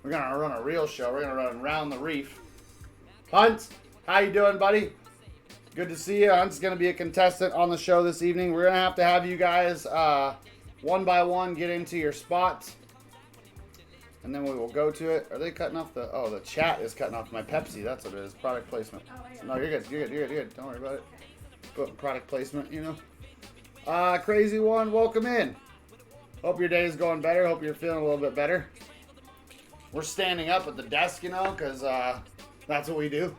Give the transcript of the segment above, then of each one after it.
We're gonna run a real show. We're gonna run Round the Reef. Hunt, how you doing, buddy? Good to see you. Hunt's gonna be a contestant on the show this evening. We're gonna have you guys one by one get into your spots, and then we will go to it. Are they cutting off the? Oh, the chat is cutting off my Pepsi. That's what it is. Product placement. No, you're good. You're good. You're good. You're good. Don't worry about it. But product placement, you know. Crazy one, welcome in. Hope your day is going better. Hope you're feeling a little bit better. We're standing up at the desk, you know, because that's what we do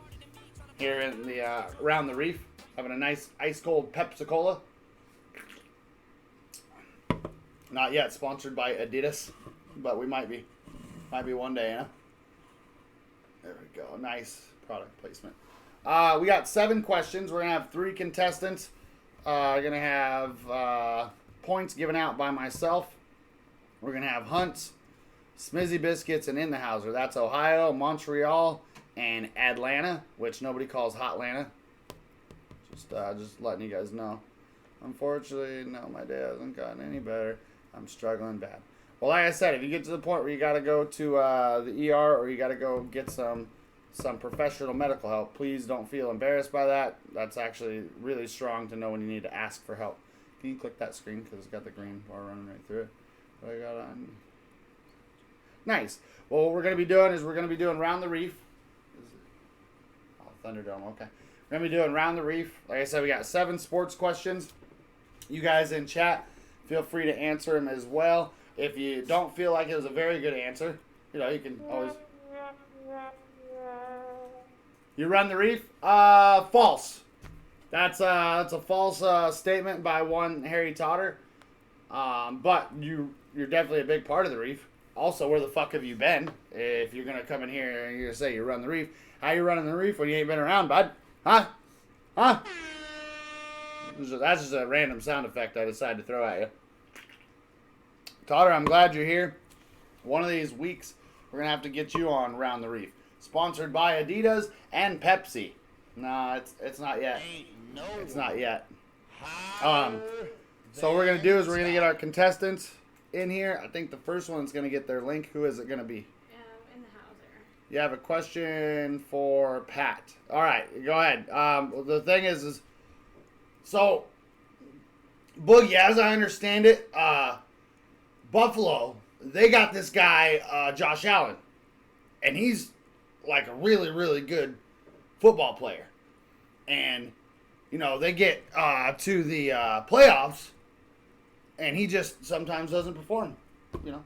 here in the around the reef, having a nice ice cold Pepsi Cola. Not yet sponsored by Adidas, but we might be one day, you know. There we go, nice product placement. We got 7 questions. We're gonna have 3 contestants. Gonna have points given out by myself. We're gonna have Huxtss, Smizzy Biscuits, and InTheHouser. That's Ohio, Montreal, and Atlanta, which nobody calls Hotlanta. Just letting you guys know. Unfortunately, no, my day hasn't gotten any better. I'm struggling bad. Well, like I said, if you get to the point where you got to go to the ER or you got to go get some professional medical help, please don't feel embarrassed by that. That's actually really strong to know when you need to ask for help. Can you click that screen because it's got the green bar running right through it? What I got on? Nice. Well, what we're going to be doing is we're going to be doing Round the Reef. Oh, Thunderdome, okay. We're going to be doing Round the Reef. Like I said, we got 7 sports questions. You guys in chat, feel free to answer them as well. If you don't feel like it was a very good answer, you know, you can always... You run the reef? False. That's a false statement by one Harry Totter. But you're definitely a big part of the reef. Also, where the fuck have you been? If you're gonna come in here and you're gonna say you run the reef, how you running the reef when you ain't been around, bud? Huh? That's just a random sound effect I decided to throw at you. Totter, I'm glad you're here. One of these weeks, we're gonna have to get you on Round the Reef. Sponsored by Adidas and Pepsi. Nah, it's not yet. It's not yet. So what we're gonna do is we're gonna get our contestants in here. I think the first one's gonna get their link. Who is it gonna be? InTheHouser. You have a question for Pat. All right, go ahead. The thing is so Boogie, as I understand it, Buffalo, they got this guy Josh Allen, and he's like a really, really good football player. And, you know, they get to the playoffs, and he just sometimes doesn't perform, you know.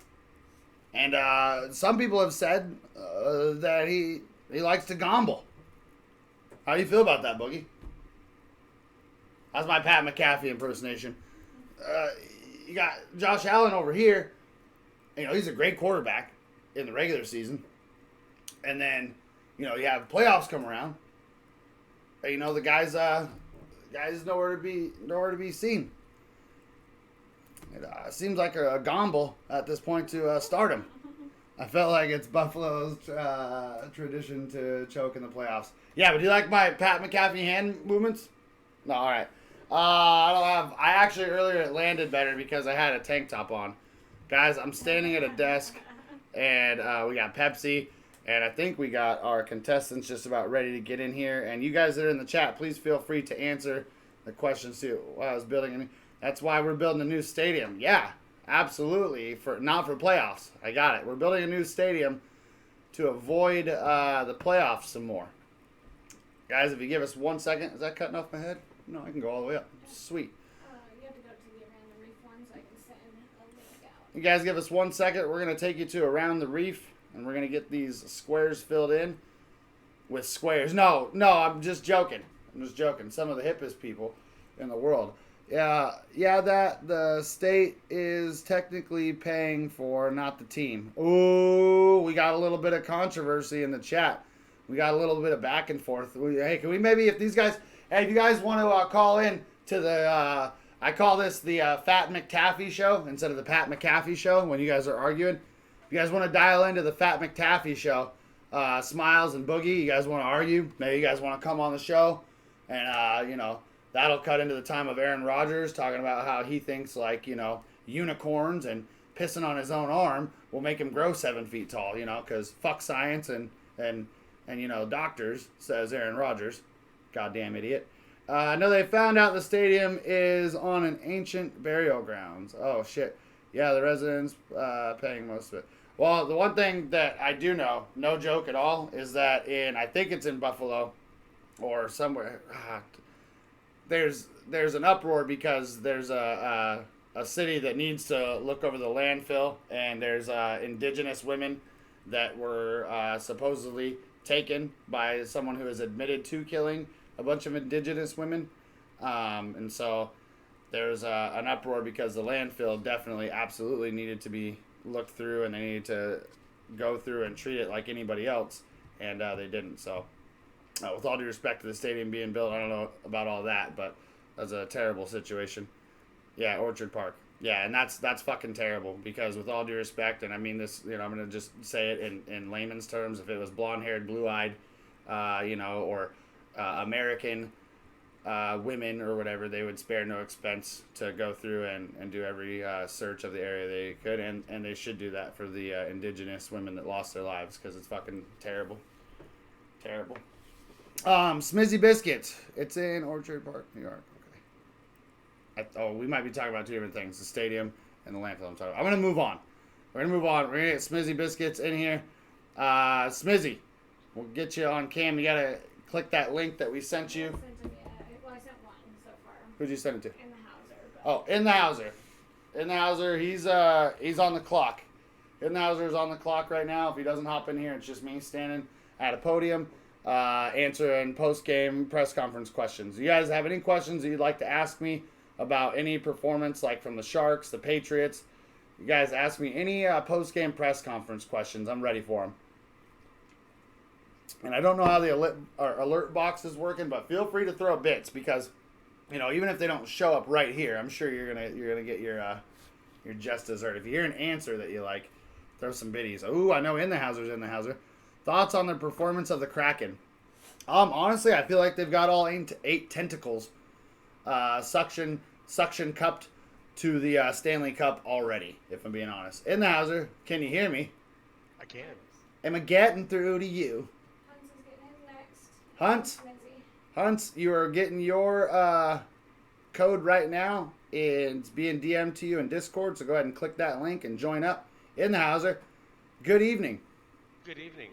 And some people have said that he likes to gamble. How do you feel about that, Boogie? That's my Pat McAfee impersonation. You got Josh Allen over here. You know, he's a great quarterback in the regular season. And then, you know, you have playoffs come around. And, you know, the guy's nowhere to be seen. It seems like a gamble at this point to start him. I felt like it's Buffalo's tradition to choke in the playoffs. Yeah, but do you like my Pat McAfee hand movements? No, all right. I actually earlier it landed better because I had a tank top on. Guys, I'm standing at a desk, and we got Pepsi. And I think we got our contestants just about ready to get in here. And you guys that are in the chat, please feel free to answer the questions too. While I was building, that's why we're building a new stadium. Yeah, absolutely. Not for playoffs. I got it. We're building a new stadium to avoid the playoffs some more. Guys, if you give us 1 second, is that cutting off my head? No, I can go all the way up. Sweet. You have to go to the Around the Reef one so I can send a link out. You guys give us 1 second. We're going to take you to Around the Reef. And we're going to get these squares filled in with squares. No, I'm just joking. Some of the hippest people in the world. Yeah, that the state is technically paying for, not the team. Ooh, we got a little bit of controversy in the chat. We got a little bit of back and forth. Hey, can we maybe, if you guys want to call in to the, I call this the Fat McTaffy show instead of the Pat McAfee show when you guys are arguing. If you guys want to dial into the Fat McTaffy show, Smiles and Boogie, you guys want to argue, maybe you guys want to come on the show, and, you know, that'll cut into the time of Aaron Rodgers talking about how he thinks, like, you know, unicorns and pissing on his own arm will make him grow 7 feet tall, you know, because fuck science and you know, doctors, says Aaron Rodgers. Goddamn idiot. No, they found out the stadium is on an ancient burial grounds. Oh, shit. Yeah, the residents paying most of it. Well, the one thing that I do know, no joke at all, is that I think it's in Buffalo or somewhere, there's an uproar because there's a city that needs to look over the landfill, and there's indigenous women that were supposedly taken by someone who is admitted to killing a bunch of indigenous women. And so there's an uproar because the landfill definitely absolutely needed to be looked through, and they needed to go through and treat it like anybody else, and they didn't. So with all due respect to the stadium being built, I don't know about all that, but that's a terrible situation. Yeah, Orchard Park. Yeah, and that's fucking terrible, because with all due respect, and I mean this, you know, I'm going to just say it in layman's terms, if it was blonde-haired, blue-eyed, you know, or American women or whatever, they would spare no expense to go through and do every search of the area they could, and they should do that for the indigenous women that lost their lives, because it's fucking terrible. Terrible. Smizzy Biscuits. It's in Orchard Park, New York. Okay. We might be talking about two different things: the stadium and the landfill. I'm going to move on. We're going to move on. We're going to get Smizzy Biscuits in here. Smizzy, we'll get you on cam. You got to click that link that we sent you. Well, I sent one so far. Who'd you send it to? InTheHouser. Oh, InTheHouser. InTheHouser, he's on the clock. InTheHouser is on the clock right now. If he doesn't hop in here, it's just me standing at a podium answering post-game press conference questions. You guys have any questions that you'd like to ask me about any performance, like from the Sharks, the Patriots? You guys ask me any post-game press conference questions. I'm ready for them. And I don't know how the alert box is working, but feel free to throw bits, because, you know, even if they don't show up right here, I'm sure you're gonna get your just dessert. If you hear an answer that you like, throw some biddies. Ooh, I know InTheHouser's InTheHouser. Thoughts on the performance of the Kraken? Honestly, I feel like they've got all eight tentacles suction cupped to the Stanley Cup already, if I'm being honest. InTheHouser, can you hear me? I can. Am I getting through to you? Hunt's is getting in next. Hunt? Hunt, you are getting your code right now. It's being DM'd to you in Discord, so go ahead and click that link and join up. InTheHouser, good evening. Good evening.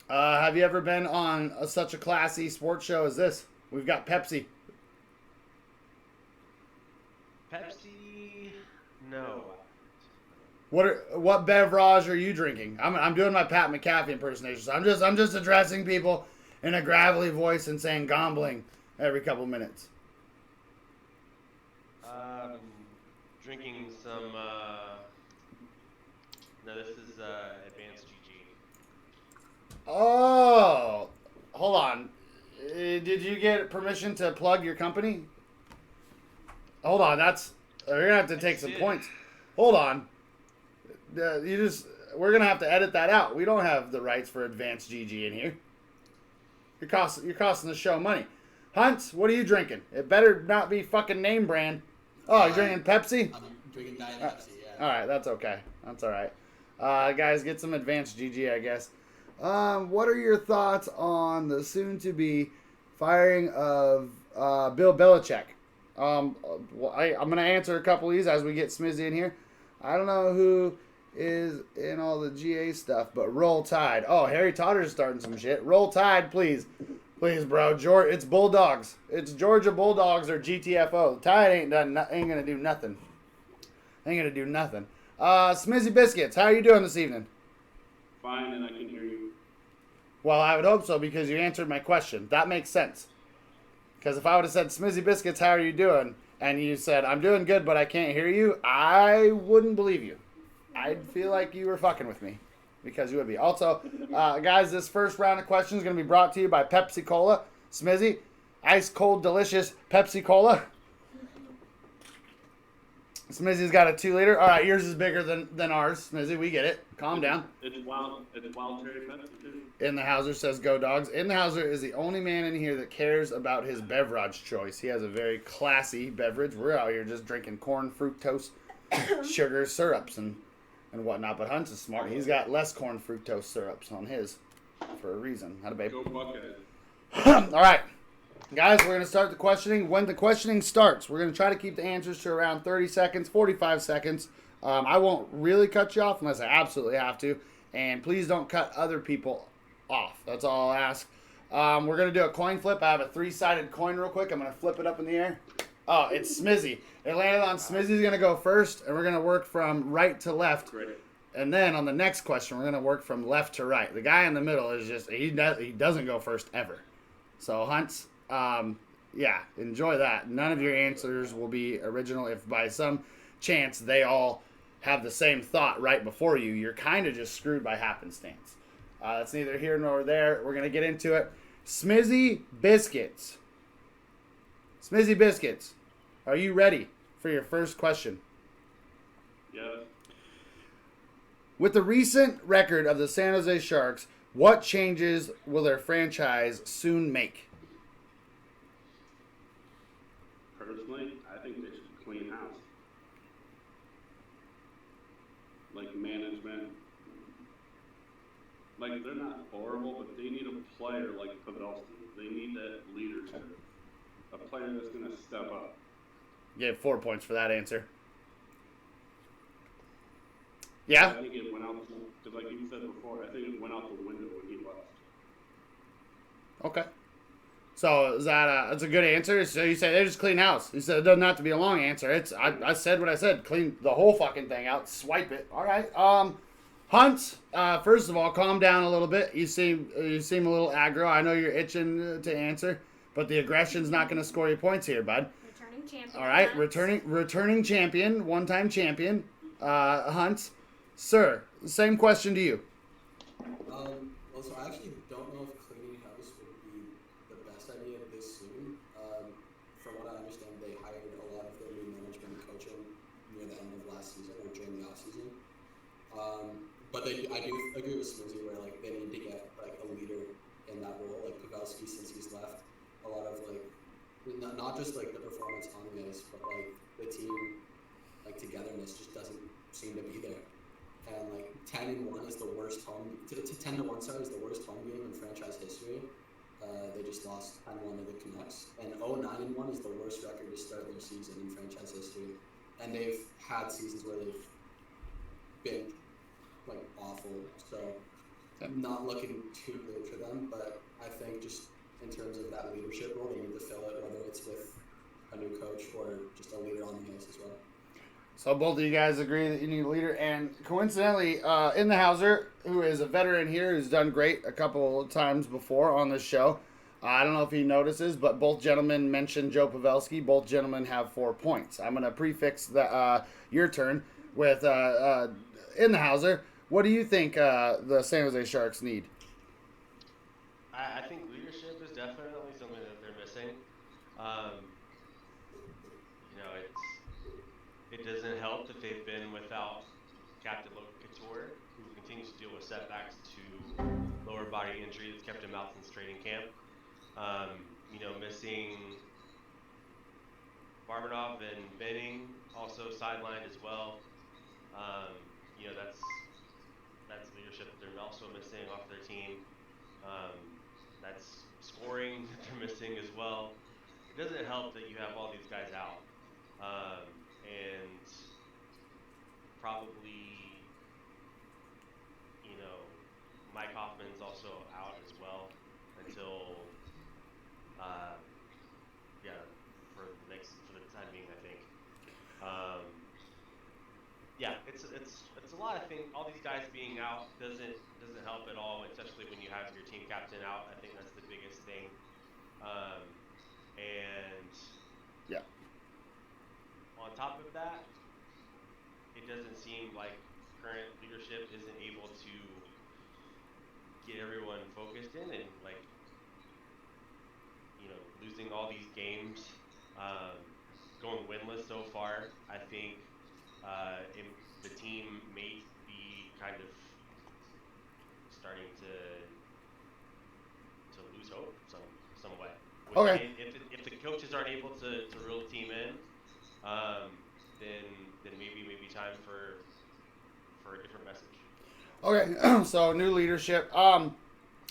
Have you ever been on such a classy sports show as this? We've got Pepsi. Pepsi? No. What beverage are you drinking? I'm doing my Pat McAfee impersonation. So I'm just addressing people in a gravelly voice and saying "gombling" every couple minutes. Drinking some. No, this is Advanced GG. Oh, hold on. Did you get permission to plug your company? Hold on, we're gonna have to take some points. Hold on. We're gonna have to edit that out. We don't have the rights for Advanced GG in here. You're costing the show money. Hunt, what are you drinking? It better not be fucking name brand. Oh, you're drinking Pepsi? I'm drinking Diet Pepsi, yeah. All right, that's okay. That's all right. Guys, get some Advanced GG, I guess. What are your thoughts on the soon-to-be firing of Bill Belichick? I'm going to answer a couple of these as we get Smizzy in here. I don't know who is in all the GA stuff, but Roll Tide. Oh, Harry Totter's starting some shit. Roll Tide, please. Please, bro. It's Bulldogs. It's Georgia Bulldogs or GTFO. Tide ain't going to do nothing. Ain't going to do nothing. Smizzy Biscuits, how are you doing this evening? Fine, and I can hear you. Well, I would hope so, because you answered my question. That makes sense. Because if I would have said, Smizzy Biscuits, how are you doing? And you said, I'm doing good, but I can't hear you, I wouldn't believe you. I'd feel like you were fucking with me. Because you would be. Also, guys, this first round of questions is going to be brought to you by Pepsi Cola. Smizzy, ice cold, delicious Pepsi Cola. Smizzy's got a 2-liter. All right, yours is bigger than ours. Smizzy, we get it. Calm down. It's wild cherry Pepsi too. InTheHouser says go dogs. InTheHouser is the only man in here that cares about his beverage choice. He has a very classy beverage. We're out here just drinking corn, fructose, sugar, syrups, and and whatnot. But Hunt's is smart. He's got less corn fructose syrups on his for a reason. How'd babe? Go Buckeyes. All right. Guys, we're going to start the questioning. When the questioning starts, we're going to try to keep the answers to around 30 seconds, 45 seconds. I won't really cut you off unless I absolutely have to. And please don't cut other people off. That's all I'll ask. We're going to do a coin flip. I have a 3-sided coin real quick. I'm going to flip it up in the air. Oh, it's Smizzy. It landed on Smizzy's going to go first, and we're going to work from right to left. Great. And then on the next question, we're going to work from left to right. The guy in the middle is just, he doesn't go first ever. So, Hunt's, enjoy that. None of your answers will be original. If by some chance they all have the same thought right before you, you're kind of just screwed by happenstance. That's neither here nor there. We're going to get into it. Smizzy Biscuits. Smizzy Biscuits, are you ready for your first question? Yes. With the recent record of the San Jose Sharks, what changes will their franchise soon make? Personally, I think they should clean house. Like management. Like, they're not horrible, but they need a player like Pavelski. They need that leadership. A player that's going to step up. You get 4 points for that answer. Yeah? I think it went out, because like you said before, I think it went out the window when he left. Okay. So is that's a good answer? So you say they just clean house. You said it doesn't have to be a long answer. I said what I said. Clean the whole fucking thing out. Swipe it. All right. Hunt. First of all, calm down a little bit. You seem a little aggro. I know you're itching to answer, but the aggression's not going to score you points here, bud. Returning champion. All right. Returning champion. One-time champion. Hunt. Sir, same question to you. So I actually don't know if cleaning house would be the best idea this soon. From what I understand, they hired a lot of their new management and coaching near the end of last season or during the off season. But I do agree with Smizzy where like they need to get like a leader in that role, like Pavelski since he's left. A lot of like not just like the performance on the ice, but like the team like togetherness just doesn't seem to be there. And like 10-1 is the worst home. 10-1, sorry, is the worst home game in franchise history. They just lost 10-1 to the Canucks, and 0-9-1 is the worst record to start their season in franchise history. And they've had seasons where they've been like awful. So not looking too good for them. But I think just in terms of that leadership role, they need to fill it, whether it's with a new coach or just a leader on the ice as well. So both of you guys agree that you need a leader, and coincidentally, InTheHouser, who is a veteran here, who's done great a couple of times before on this show. I don't know if he notices, but both gentlemen mentioned Joe Pavelski. Both gentlemen have 4 points. I'm going to prefix your turn with InTheHouser. What do you think the San Jose Sharks need? I think leadership is definitely something that they're missing. It doesn't help that they've been without Captain Couture, who continues to deal with setbacks to lower body injury that's kept him out since training camp. Missing Barbanov and Benning, also sidelined as well. That's leadership that they're also missing off their team. That's scoring that they're missing as well. It doesn't help that you have all these guys out. And probably, Mike Hoffman's also out as well until, for the time being, I think. It's a lot of things. All these guys being out doesn't help at all, especially when you have your team captain out. I think that's the biggest thing. On top of that, it doesn't seem like current leadership isn't able to get everyone focused in and losing all these games, going winless so far. I think the team may be kind of starting to lose hope some way. Okay. If the coaches aren't able to reel the team in, then maybe time for for a different message. Okay, so new leadership. I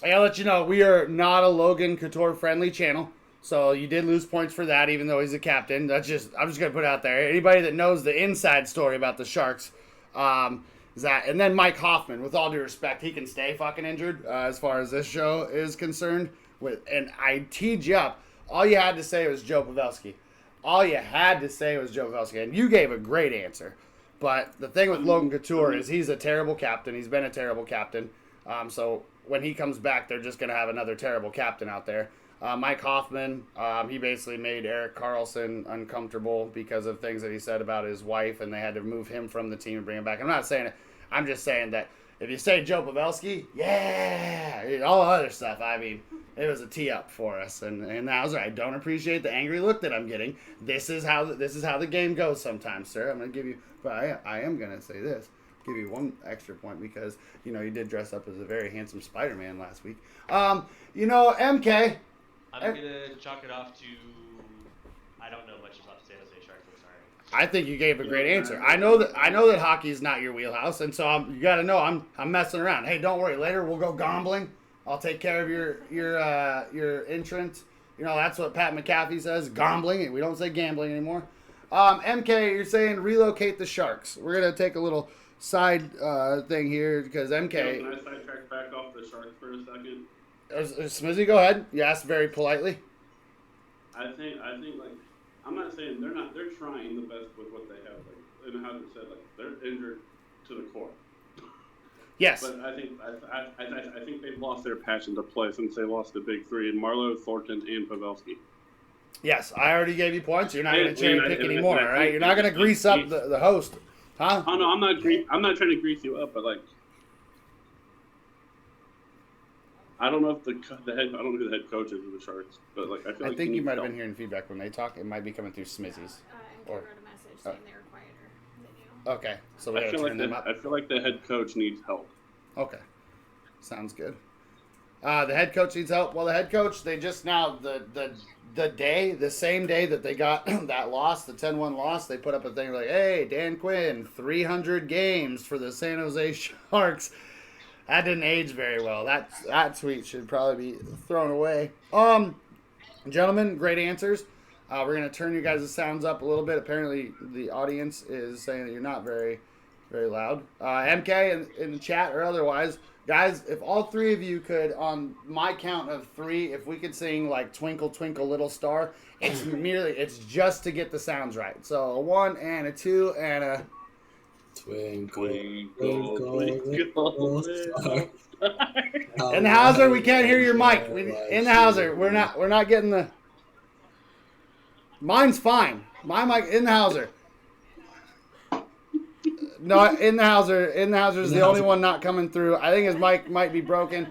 gotta let you know we are not a Logan Couture friendly channel. So you did lose points for that, even though he's a captain. I'm just gonna put it out there. Anybody that knows the inside story about the Sharks, is that, and then Mike Hoffman. With all due respect, he can stay fucking injured as far as this show is concerned. And I teed you up. All you had to say was Joe Pavelski. All you had to say was Joe Pavelski, and you gave a great answer. But the thing with Logan Couture is he's a terrible captain. He's been a terrible captain. So when he comes back, they're just gonna have another terrible captain out there. Mike Hoffman, he basically made Erik Karlsson uncomfortable because of things that he said about his wife, and they had to move him from the team and bring him back. I'm not saying it. I'm just saying that if you say Joe Pavelski, yeah, all other stuff, I mean, it was a tee up for us. And Hauser, I don't appreciate the angry look that I'm getting. This is how the game goes sometimes, sir. I'm going to give you, but I am going to say this. Give you one extra point because, you did dress up as a very handsome Spider-Man last week. MK. I'm going to chalk it off to, I don't know much about the San Jose Sharks, I'm sorry. I think you gave a great answer. I know that hockey is not your wheelhouse, and so you got to know I'm messing around. Hey, don't worry. Later we'll go gambling. I'll take care of your entrance. That's what Pat McAfee says. Gambling. We don't say gambling anymore. MK, you're saying relocate the Sharks. We're gonna take a little side thing here because MK. Can I sidetrack back off the Sharks for a second? Smizzy, go ahead. You asked very politely. I think like I'm not saying they're trying the best with what they have. Like InTheHouser said, like they're injured to the core. Yes. But I think they've lost their passion to play since they lost the big three in Marleau, Thornton, and Pavelski. Yes, I already gave you points. You're not going to cherry pick anymore, all right? You're not going to grease up the host, huh? Oh no, I'm not trying to grease you up, but like. I don't know if I don't know who the head coach is of the Sharks, but like I think you might have been hearing feedback when they talk. It might be coming through Smizzy's. And wrote a message saying they were quieter than you. Okay, so we gotta turn them up. I feel like the head coach needs help. Okay, sounds good. The head coach needs help. Well, the head coach, they just now the same day that they got that loss, the 10-1 loss, they put up a thing like, "Hey, Dan Quinn, 300 games for the San Jose Sharks." That didn't age very well. That tweet should probably be thrown away. Gentlemen, great answers. We're going to turn you guys' sounds up a little bit. Apparently, the audience is saying that you're not very, very loud. MK in the chat or otherwise, guys, if all three of you could, on my count of 3, if we could sing like "Twinkle Twinkle Little Star," it's just to get the sounds right. So a 1 and a 2 and a. Twinkle, twinkle, star. InTheHouser, we can't hear your mic. InTheHouser, we're not getting the. Mine's fine. My mic, InTheHouser. No, InTheHouser is the only one not coming through. I think his mic might be broken.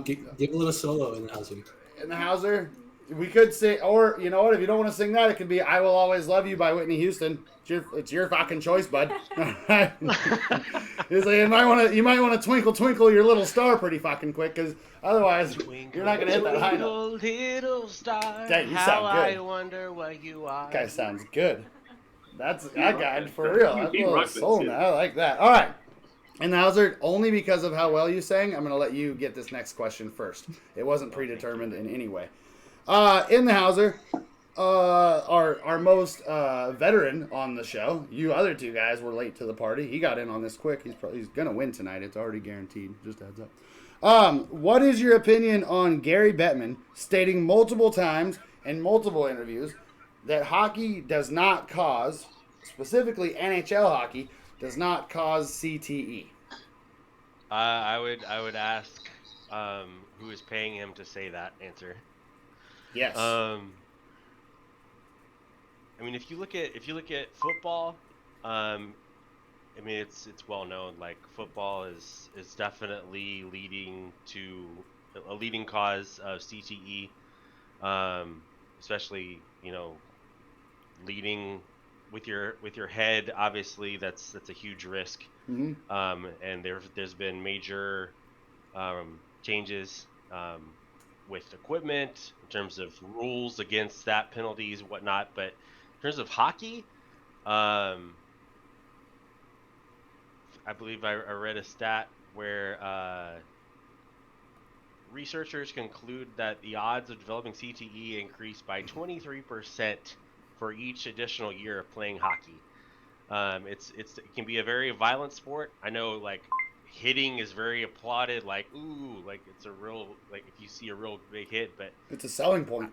Give a little solo InTheHouser. InTheHouser, we could say, or you know what? If you don't want to sing that, it could be "I Will Always Love You" by Whitney Houston. It's your fucking choice, bud. It's like you might want to twinkle twinkle your little star pretty fucking quick, because otherwise you're not gonna hit that high note. Little star, Dang, you sound good. I wonder what you are. That guy sounds good. That guy for real. That's a little soul now. I like that. All right. And InTheHouser, only because of how well you sang, I'm gonna let you get this next question first. It wasn't predetermined in any way. InTheHouser. Our most veteran on the show. You other two guys were late to the party. He got in on this quick. He's gonna win tonight. It's already guaranteed. Just a heads up. What is your opinion on Gary Bettman stating multiple times in multiple interviews that hockey does not cause, specifically NHL hockey, does not cause CTE? I would ask who is paying him to say that answer. Yes. I mean, if you look at football, I mean, it's well known. Like football is definitely leading to a leading cause of CTE, especially leading with your head. Obviously, that's a huge risk. Mm-hmm. And there's been major changes with equipment in terms of rules against that, penalties, whatnot, but in terms of hockey, I I believe I read a stat where researchers conclude that the odds of developing CTE increase by 23% for each additional year of playing hockey. It can be a very violent sport. I know, like, hitting is very applauded, like, ooh, like it's a real, like, if you see a real big hit, but It's a selling point.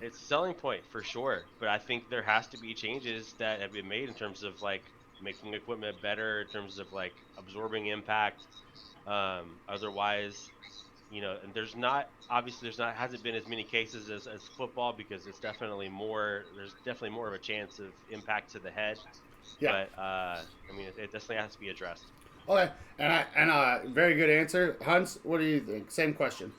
it's a selling point for sure. But I think there has to be changes that have been made in terms of, like, making equipment better, in terms of, like, absorbing impact. Otherwise, and there's not hasn't been as many cases as football, because there's definitely more of a chance of impact to the head. Yeah. But I mean, it definitely has to be addressed. Okay. And very good answer, Hans. What do you think? Same question.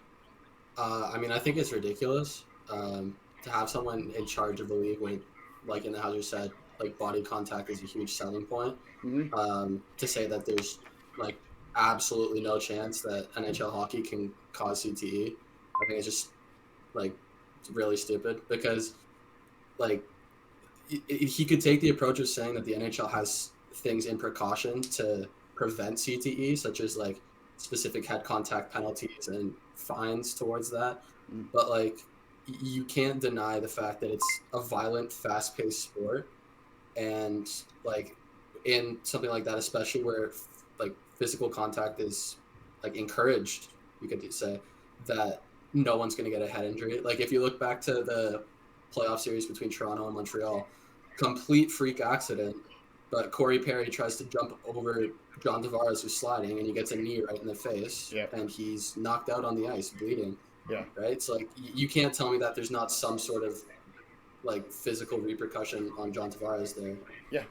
I mean, I think it's ridiculous to have someone in charge of the league when, like InTheHouser said, like body contact is a huge selling point. To say that there's like absolutely no chance that NHL hockey can cause CTE, I think it's just like really stupid because like he could take the approach of saying that the NHL has things in precaution to prevent CTE, such as like specific head contact penalties and fines towards that. But like, you can't deny the fact that it's a violent, fast-paced sport, and like in something like that, especially where like physical contact is like encouraged, you could say that no one's going to get a head injury. Like if you look back to the playoff series between Toronto and Montreal, complete freak accident, but Corey Perry tries to jump over John Tavares, who's sliding, and he gets a knee right in the face, and he's knocked out on the ice, bleeding. Yeah. Right? So like, you can't tell me that there's not some sort of like physical repercussion on John Tavares there. Yeah.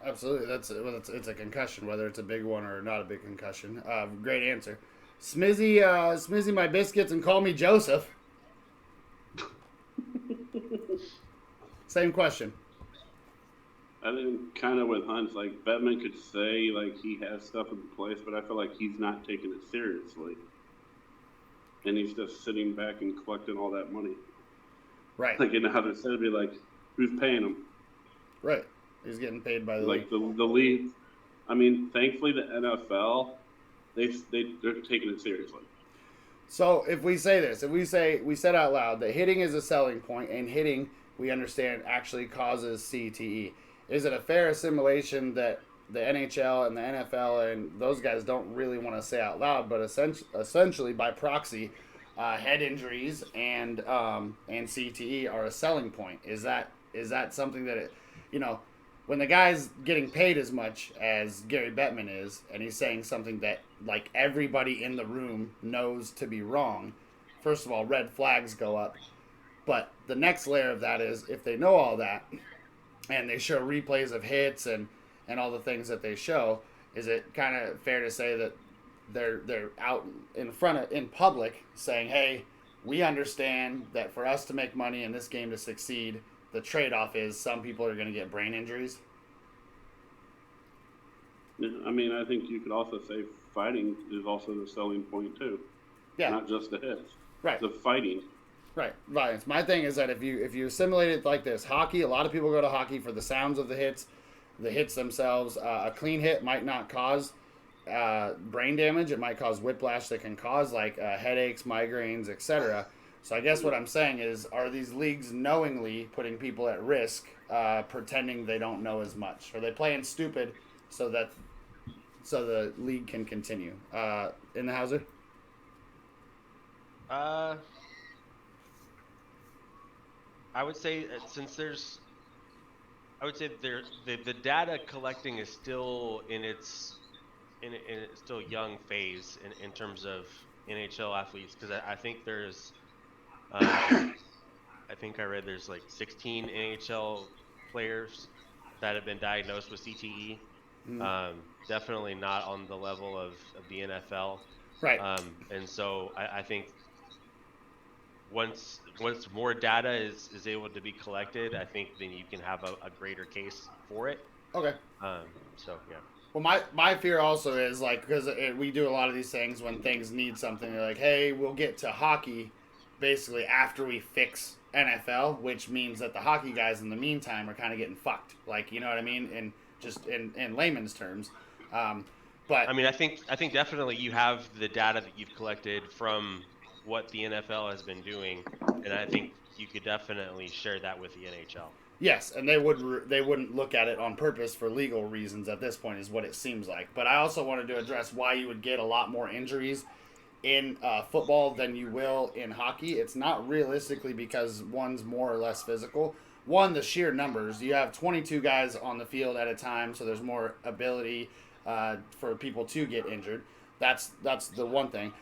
Absolutely. It's a concussion, whether it's a big one or not a big concussion. Great answer. Smizzy my biscuits and call me Joseph. Same question. I think kind of with Hunt's, like, Bettman could say, like, he has stuff in place, but I feel like he's not taking it seriously. And he's just sitting back and collecting all that money. Right. Like, InTheHouser said, it'd be like, who's paying him? Right. He's getting paid by the league. Like, the league. I mean, thankfully, the NFL, they're taking it seriously. So if we say this, we said out loud that hitting is a selling point, and hitting, we understand, actually causes CTE. Is it a fair assimilation that the NHL and the NFL and those guys don't really want to say out loud, but essentially by proxy, head injuries and CTE are a selling point? Is that something that when the guy's getting paid as much as Gary Bettman is, and he's saying something that like everybody in the room knows to be wrong, first of all, red flags go up. But the next layer of that is if they know all that and they show replays of hits and all the things that they show, is it kind of fair to say that they're out in public saying, hey, we understand that for us to make money in this game to succeed, the trade-off is some people are going to get brain injuries? Yeah, I mean, I think you could also say fighting is also the selling point too. Yeah. Not just the hits. Right. The fighting. Right. Violence. My thing is that if you assimilate it like this, hockey, a lot of people go to hockey for the sounds of the hits themselves. A clean hit might not cause brain damage. It might cause whiplash that can cause like headaches, migraines, etc. So I guess what I'm saying is, are these leagues knowingly putting people at risk, pretending they don't know as much? Are they playing stupid so the league can continue? InTheHouser? I would say the data collecting is still in its still young phase in terms of NHL athletes, because I think there's I think I read there's like 16 NHL players that have been diagnosed with CTE. Definitely not on the level of the NFL. Right. And so I think once more data is able to be collected, I think then you can have a greater case for it. Okay. So yeah. Well, my fear also is like, because we do a lot of these things when things need something. They're like, hey, we'll get to hockey basically after we fix NFL, which means that the hockey guys in the meantime are kind of getting fucked. Like, you know what I mean? And just in layman's terms. But I mean, I think definitely you have the data that you've collected from what the NFL has been doing, and I think you could definitely share that with the NHL. yes, and they wouldn't look at it on purpose for legal reasons at this point, is what it seems like. But I also wanted to address why you would get a lot more injuries in football than you will in hockey. It's not realistically because one's more or less physical. One, the sheer numbers. You have 22 guys on the field at a time, so there's more ability for people to get injured. That's the one thing.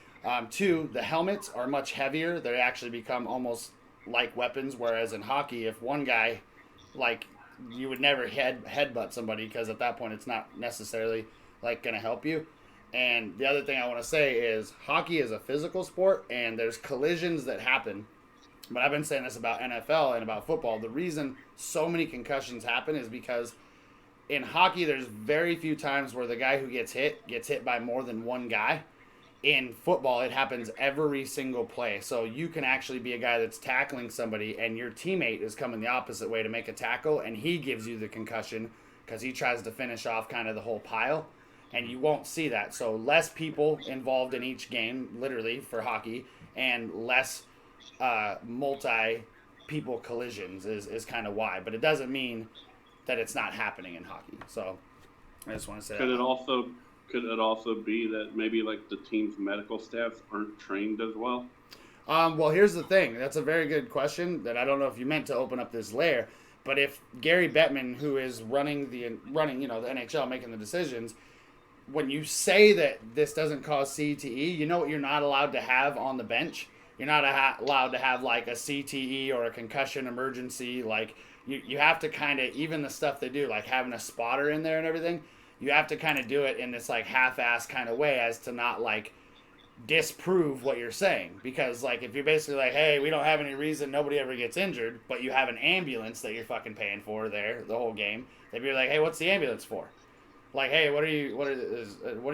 Two, the helmets are much heavier. They actually become almost like weapons, whereas in hockey, if one guy, like, you would never headbutt somebody because at that point it's not necessarily like going to help you. And the other thing I want to say is hockey is a physical sport, and there's collisions that happen. But I've been saying this about NFL and about football. The reason so many concussions happen is because in hockey, there's very few times where the guy who gets hit by more than one guy. In football, it happens every single play. So you can actually be a guy that's tackling somebody, and your teammate is coming the opposite way to make a tackle, and he gives you the concussion because he tries to finish off kind of the whole pile. And you won't see that. So less people involved in each game, literally, for hockey, and less multi-people collisions is kind of why. But it doesn't mean that it's not happening in hockey. So I just want to say Could it also be that maybe like the team's medical staffs aren't trained as well? Well, here's the thing. That's a very good question that I don't know if you meant to open up this layer. But if Gary Bettman, who is running the NHL, making the decisions, when you say that this doesn't cause CTE, you know what you're not allowed to have on the bench? You're not allowed to have like a CTE or a concussion emergency. Like you have to kind of, even the stuff they do, like having a spotter in there and everything, you have to kind of do it in this like half-ass kind of way as to not like disprove what you're saying. Because like if you're basically like, hey, we don't have any reason nobody ever gets injured, but you have an ambulance that you're fucking paying for there the whole game, they'd be like, hey, what's the ambulance for? Like, hey, what are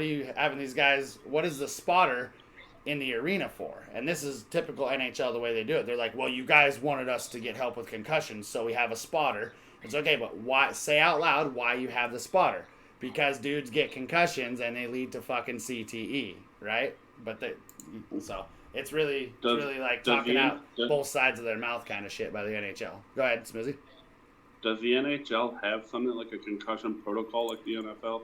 you having these guys? What is the spotter in the arena for? And this is typical NHL the way they do it. They're like, well, you guys wanted us to get help with concussions, so we have a spotter. It's okay, but why? Say out loud why you have the spotter. Because dudes get concussions and they lead to fucking CTE, right? So it's really like talking out both sides of their mouth kind of shit by the NHL. Go ahead, Smizzy. Does the NHL have something like a concussion protocol like the NFL?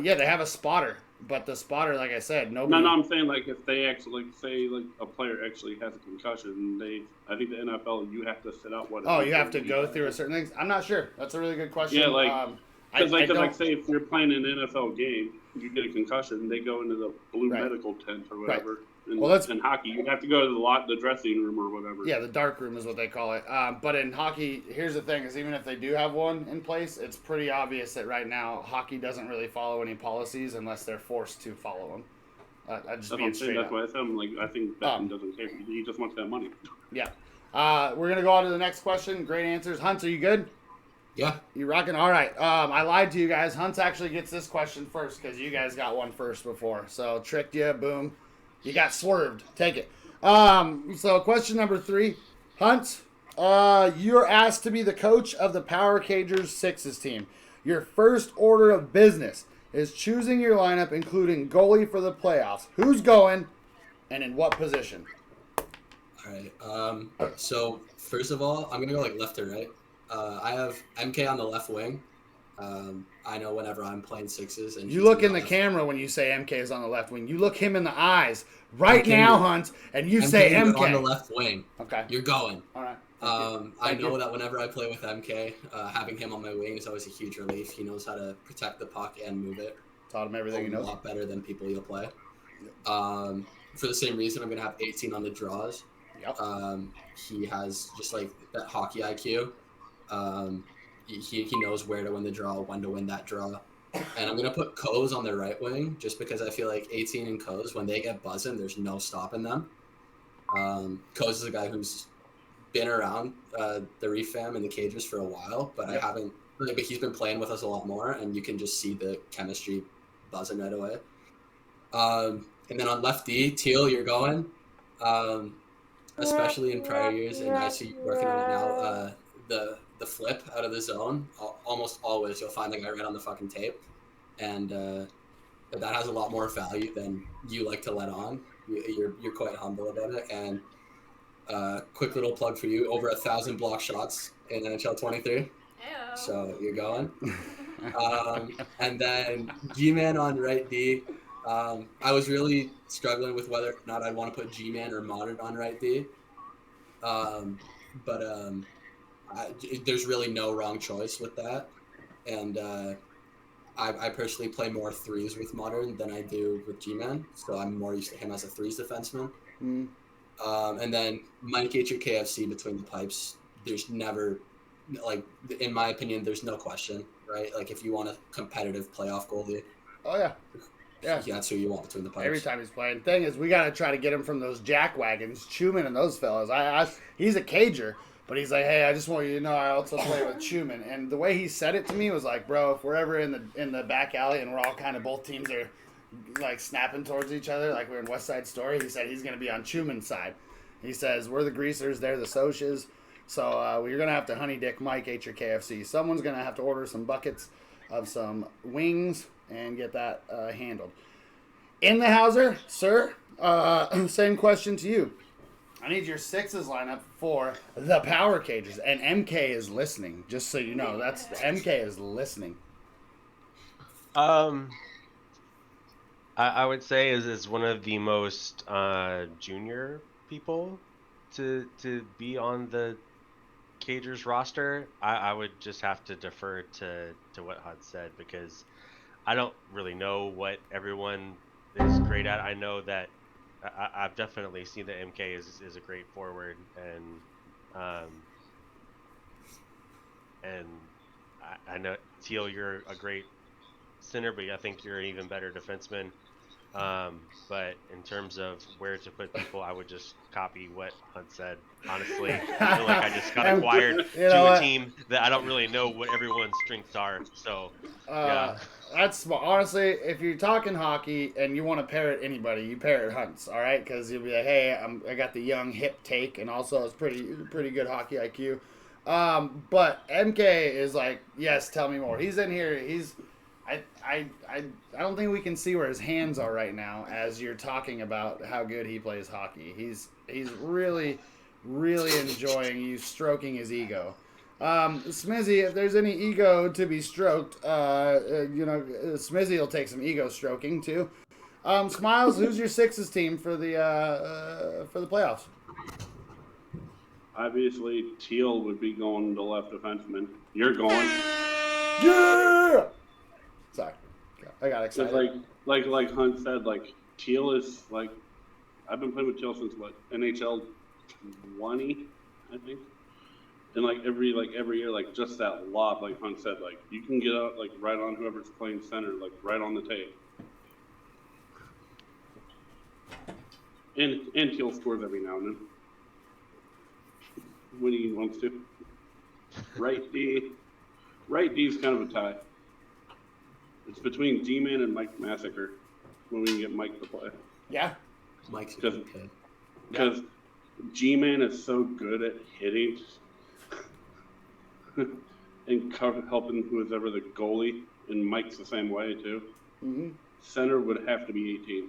Yeah, they have a spotter, but the spotter, like I said, nobody. No, I'm saying like if they actually say like a player actually has a concussion, I think the NFL you have to sit out what. Oh, you have to go through a certain things. I'm not sure. That's a really good question. Yeah, like because say if you're playing an NFL game, you get a concussion, they go into the blue medical tent or whatever. Right. In hockey, you have to go to the dressing room or whatever. Yeah, the dark room is what they call it. But in hockey, here's the thing: is even if they do have one in place, it's pretty obvious that right now hockey doesn't really follow any policies unless they're forced to follow them. That's why I said I think Bettman doesn't care. He just wants that money. Yeah. We're gonna go on to the next question. Great answers, Hunt. Are you good? Yeah. You rocking? All right. I lied to you guys. Hunt actually gets this question first because you guys got one first before. So tricked you. Boom. You got swerved. Take it. So question number 3. Hunt, you're asked to be the coach of the Power Cagers Sixes team. Your first order of business is choosing your lineup, including goalie for the playoffs. Who's going and in what position? All right. So first of all, I'm going to go like left to right. I have MK on the left wing. I know whenever I'm playing Sixes, and you look in the camera when you say MK is on the left wing. You look him in the eyes now, Hunt, and you say MK on the left wing. Okay, you're going. All right. I know that whenever I play with MK, having him on my wing is always a huge relief. He knows how to protect the puck and move it. Taught him everything he knows. A lot better than people you'll play. For the same reason, I'm gonna have 18 on the draws. Yep. He has just like that hockey IQ. He knows where to win the draw, when to win that draw. And I'm going to put Coes on the right wing just because I feel like 18 and Coes, when they get buzzing, there's no stopping them. Coes is a guy who's been around the Reef fam and the Cagers for a while, but but he's been playing with us a lot more, and you can just see the chemistry buzzing right away. And then on left D, Teal, you're going. Especially in prior years, and I see you working on it now, the flip out of the zone, almost always you'll find the guy right on the fucking tape. And that has a lot more value than you like to let on. You're quite humble about it. And quick little plug for you: over 1,000 block shots in NHL 23. So you're going. And then G-Man on right D. I was really struggling with whether or not I'd want to put G-Man or Modern on right D. But there's really no wrong choice with that. And I personally play more threes with Modern than I do with G-Man. So I'm more used to him as a threes defenseman. Mm. And then Mike H or KFC between the pipes. There's never, like, in my opinion, there's no question, right? Like, if you want a competitive playoff goalie. Oh, yeah. Yeah. That's who you want between the pipes. Every time he's playing. Thing is, we got to try to get him from those jack wagons, Schumann and those fellas. He's a cager, but he's like, hey, I just want you to know I also play with Schumann. And the way he said it to me was like, bro, if we're ever in the back alley and we're all kind of, both teams are like snapping towards each other, like we're in West Side Story, he said he's going to be on Schumann's side. He says, we're the greasers, they're the Socs. So you're going to have to honey dick Mike H or KFC. Someone's going to have to order some buckets of some wings and get that handled. InTheHouser, sir, same question to you. I need your sixes lineup for the Power Cages. And MK is listening, just so you know. That's MK is listening. I would say is one of the most junior people to be on the Cagers roster. I would just have to defer to what Huxtss said, because I don't really know what everyone is great at. I know that I've definitely seen that MK is a great forward, and I know Teal, you're a great center, but I think you're an even better defenseman. But in terms of where to put people, I would just copy what Huxtss said. Honestly, I feel like I just got acquired to a team that I don't really know what everyone's strengths are. So, yeah. That's honestly, if you're talking hockey and you want to pair it anybody, you pair it Huxtss, all right? Because you'll be like, hey, I got the young hip take, and also it's pretty good hockey IQ. But MK is like, yes, tell me more. He's in here. I don't think we can see where his hands are right now as you're talking about how good he plays hockey. He's really, really enjoying you stroking his ego. Smizzy, if there's any ego to be stroked, Smizzy will take some ego stroking too. Smiles, who's your sixes team for the playoffs? Obviously, Teal would be going to left defenseman. You're going. Yeah. Sorry, I got excited. Like Huxtss said, like Teal is like, I've been playing with Teal since NHL 20, I think. And like every year, like just that lob, like Huxtss said, like you can get out like right on whoever's playing center, like right on the tape. And Teal scores every now and then when he wants to. Right D is kind of a tie. It's between G-Man and Mike Massacre when we can get Mike to play. Yeah. Mike's good. Because G-Man is so good at hitting and helping who's ever the goalie, and Mike's the same way too. Mm-hmm. Center would have to be 18.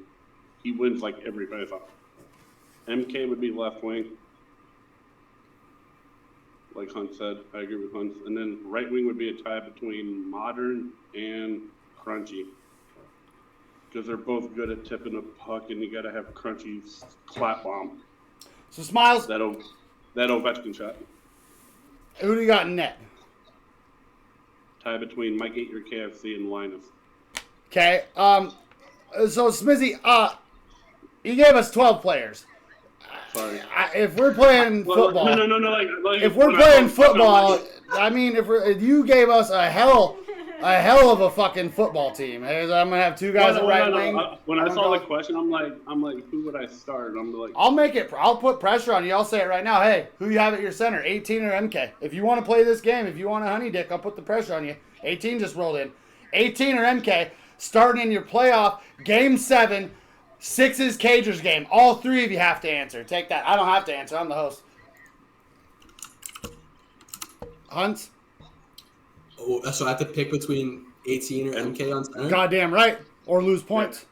He wins like every face-off. MK would be left wing, like Huxtss said. I agree with Huxtss. And then right wing would be a tie between Modern and Crunchy, because they're both good at tipping a puck, and you got to have Crunchy's clap bomb. So Smiles, that Ovechkin shot. Who do you got in net? Tie between Mike 8 or KFC and Linus. Okay. So Smizzy, you gave us 12 players. Sorry. If we're playing football, no. Like if we're playing football, I mean, if you gave us a hell of a fucking football team. I'm gonna have two guys at right wing. When I saw the question, I'm like, who would I start? I'm like, I'll put pressure on you. I'll say it right now. Hey, who you have at your center? 18 or MK? If you want to play this game, if you want a honey dick, I'll put the pressure on you. 18 just rolled in. 18 or MK, starting in your playoff game 7. Sixes Cagers game. All three of you have to answer. Take that. I don't have to answer. I'm the host. Huxtss? Oh, so I have to pick between 18 or MK on center? Goddamn right. or lose points.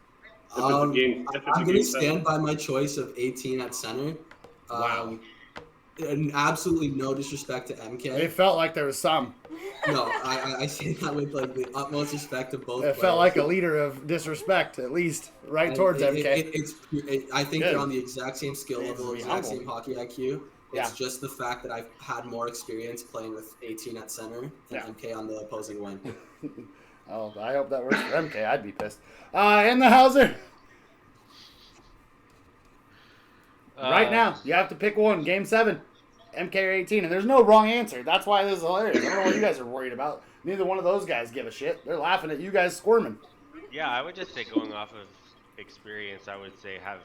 I'm going to stand by my choice of 18 at center. Wow. And absolutely no disrespect to MK. It felt like there was some. No, I say that with like the utmost respect to both. It felt like a leader of disrespect, at least, right towards MK. I think they're on the exact same skill level, exact same hockey IQ. It's Yeah. just the fact that I've had more experience playing with 18 at center than MK on the opposing wing. Oh, I hope that works for MK. I'd be pissed. InTheHouser. Right now, you have to pick one. Game 7, MK or 18, and there's no wrong answer. That's why this is hilarious. I don't know what you guys are worried about. Neither one of those guys give a shit. They're laughing at you guys squirming. Yeah, I would just say going off of experience, I would say have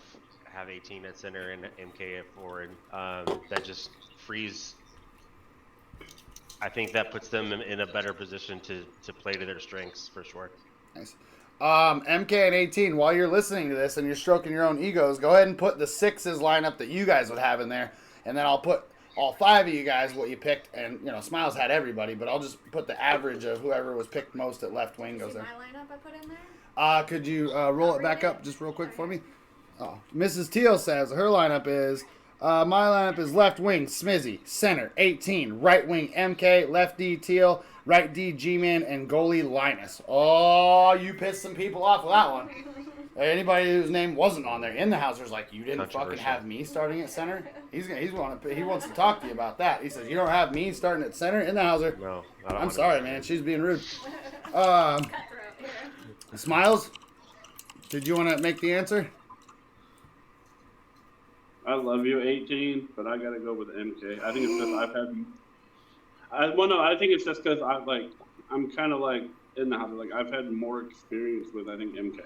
18 at center and MK at forward. That just frees. I think that puts them in a better position to play to their strengths for sure. Nice. MK and 18, while you're listening to this and you're stroking your own egos, go ahead and put the 6s lineup that you guys would have in there, and then I'll put all 5 of you guys what you picked, and Smiles had everybody, but I'll just put the average of whoever was picked most at left wing goes there. My lineup I put in there? Could you roll it back up just real quick for me? Oh, Mrs. Teal says her lineup is my lineup is left wing Smizzy, center 18, right wing MK, left D Teal, right D G-Man, and goalie Linus. Oh, you pissed some people off with that one. Anybody whose name wasn't on there, InTheHouser's like, you didn't fucking have me starting at center. He wants to talk to you about that. He says you don't have me starting at center. InTheHouser. No, I'm sorry, man. She's being rude. Smiles, did you want to make the answer? I love you, 18, but I gotta go with MK. I think it's just I think it's just because I'm kind of like in the house. Like I've had more experience with MK.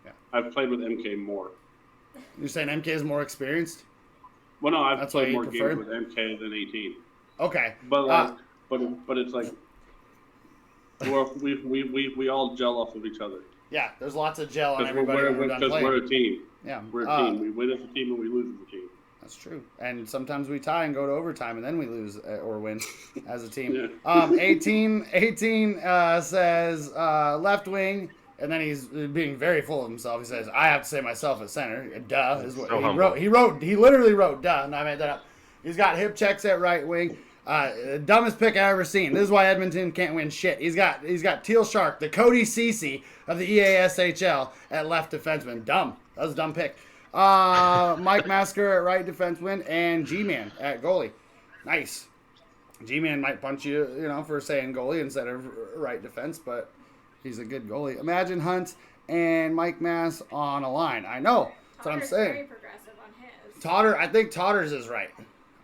Yeah. I've played with MK more. You're saying MK is more experienced? Well, no, I've played more games with MK than 18. Okay. But it's like we all gel off of each other. Yeah, there's lots of gel on everybody. Because we're a team. Yeah, we're a team. We win as a team and we lose as a team. That's true. And sometimes we tie and go to overtime, and then we lose or win as a team. Yeah. 18 says left wing, and then he's being very full of himself. He says, "I have to say myself at center." Duh is what he wrote. He literally wrote "duh," and I made that up. He's got hip checks at right wing. Dumbest pick I ever seen. This is why Edmonton can't win shit. He's got Teal Shark, the Cody Cece of the EASHL at left defenseman. Dumb. That was a dumb pick. Mike Masker at right defenseman and G-Man at goalie. Nice. G-Man might punch you, for saying goalie instead of right defense, but he's a good goalie. Imagine Hunt and Mike Mass on a line. I know. That's what I'm saying. Very progressive on his. I think Totters is right.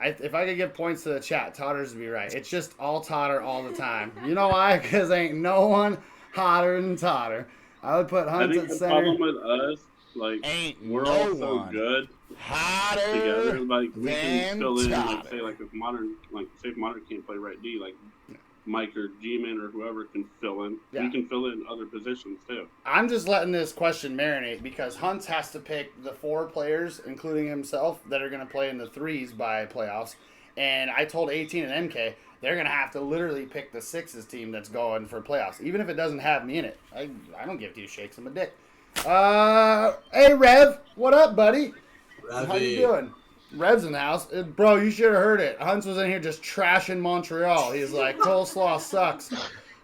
If I could give points to the chat, Totters would be right. It's just all Totter all the time. You know why? Because ain't no one hotter than Totter. I would put Hunt at center. I think the problem with us, we're all so good together. Like we can fill in, if modern can't play right D, Mike or G-Man or whoever can fill in. Yeah. We can fill in other positions too. I'm just letting this question marinate because Hunt has to pick the 4 players, including himself, that are going to play in the 3s by playoffs. And I told 18 and MK they're going to have to literally pick the 6s team that's going for playoffs, even if it doesn't have me in it. I don't give 2 shakes. I'm a dick. Hey Rev, what up, buddy? Revy. How you doing? Rev's in the house. Bro, you should have heard it. Hunts was in here just trashing Montreal. He's like, coleslaw sucks.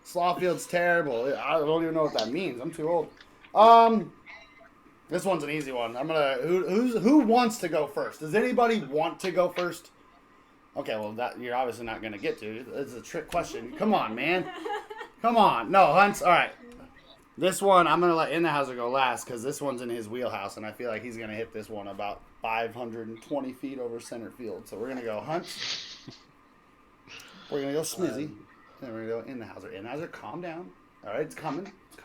Slawfield's terrible. I don't even know what that means. I'm too old. This one's an easy one. Who wants to go first? Does anybody want to go first? Okay, well, that you're obviously not going to get to. It's a trick question. Come on, man. Come on. No, Hunts. All right. This one, I'm going to let InTheHouser go last because this one's in his wheelhouse, and I feel like he's going to hit this one about 520 feet over center field. So we're going to go Hunt. We're going to go Smizzy. Then we're going to go InTheHouser. InTheHouser, calm down. All right, it's coming. It's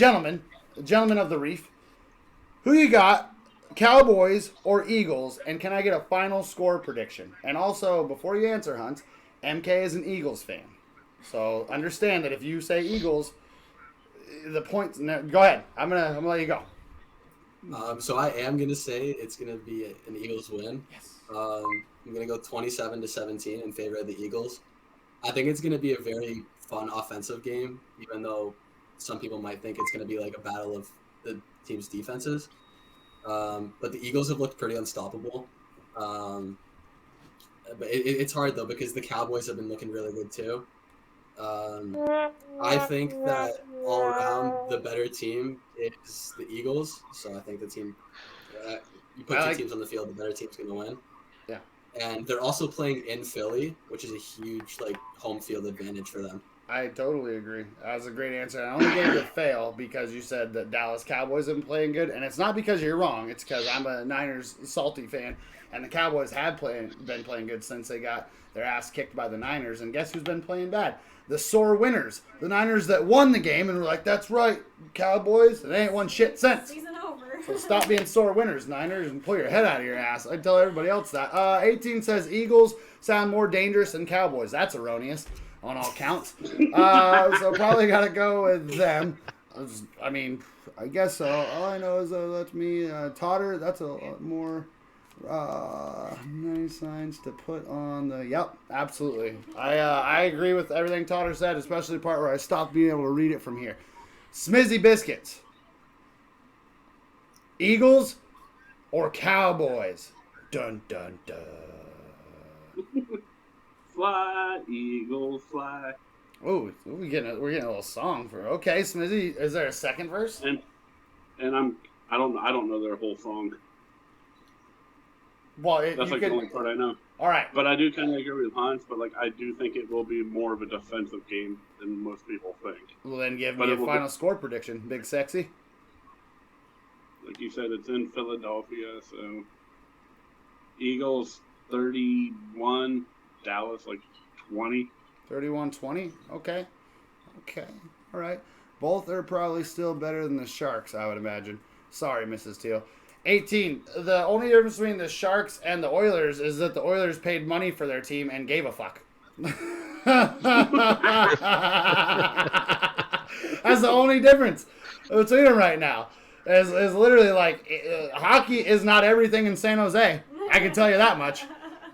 coming. Gentlemen of the Reef, who you got, Cowboys or Eagles, and can I get a final score prediction? And also, before you answer, Hunt, MK is an Eagles fan. So understand that if you say Eagles, the points. No, go ahead. I'm gonna let you go. So I am gonna say it's gonna be an Eagles win. Yes. I'm gonna go 27-17 in favor of the Eagles. I think it's gonna be a very fun offensive game, even though some people might think it's going to be like a battle of the team's defenses. But the Eagles have looked pretty unstoppable. But it's hard, though, because the Cowboys have been looking really good, too. I think that all around the better team is the Eagles. So I think the team, you put two teams on the field, the better team's going to win. Yeah. And they're also playing in Philly, which is a huge home field advantage for them. I totally agree. That was a great answer. I only gave it a fail because you said that Dallas Cowboys have been playing good, and it's not because you're wrong. It's because I'm a Niners salty fan, and the Cowboys have been playing good since they got their ass kicked by the Niners. And guess who's been playing bad? The sore winners. The Niners that won the game and were like, "That's right, Cowboys." They ain't won shit since. Season over. So stop being sore winners, Niners, and pull your head out of your ass. I tell everybody else that. 18 says Eagles sound more dangerous than Cowboys. That's erroneous on all counts. So probably got to go with them. I mean, I guess all I know is that's me. Totter, that's a lot more nice signs to put on the... Yep, absolutely. I agree with everything Totter said, especially the part where I stopped being able to read it from here. Smizzy Biscuits. Eagles or Cowboys? Dun, dun, dun. Fly, Eagles, fly. Oh, we're getting a little song for. Okay, Smizzy, is there a second verse? And I don't know their whole song. Well, that's the only part I know. All right, but I do kind of agree with Hans. But I do think it will be more of a defensive game than most people think. Well, then give me a final score prediction, Big Sexy. Like you said, it's in Philadelphia, so Eagles 31, Dallas 20. 31-20? Okay. All right. Both are probably still better than the Sharks, I would imagine. Sorry, Mrs. Teal. 18. The only difference between the Sharks and the Oilers is that the Oilers paid money for their team and gave a fuck. That's the only difference between them right now. Is literally hockey is not everything in San Jose. I can tell you that much.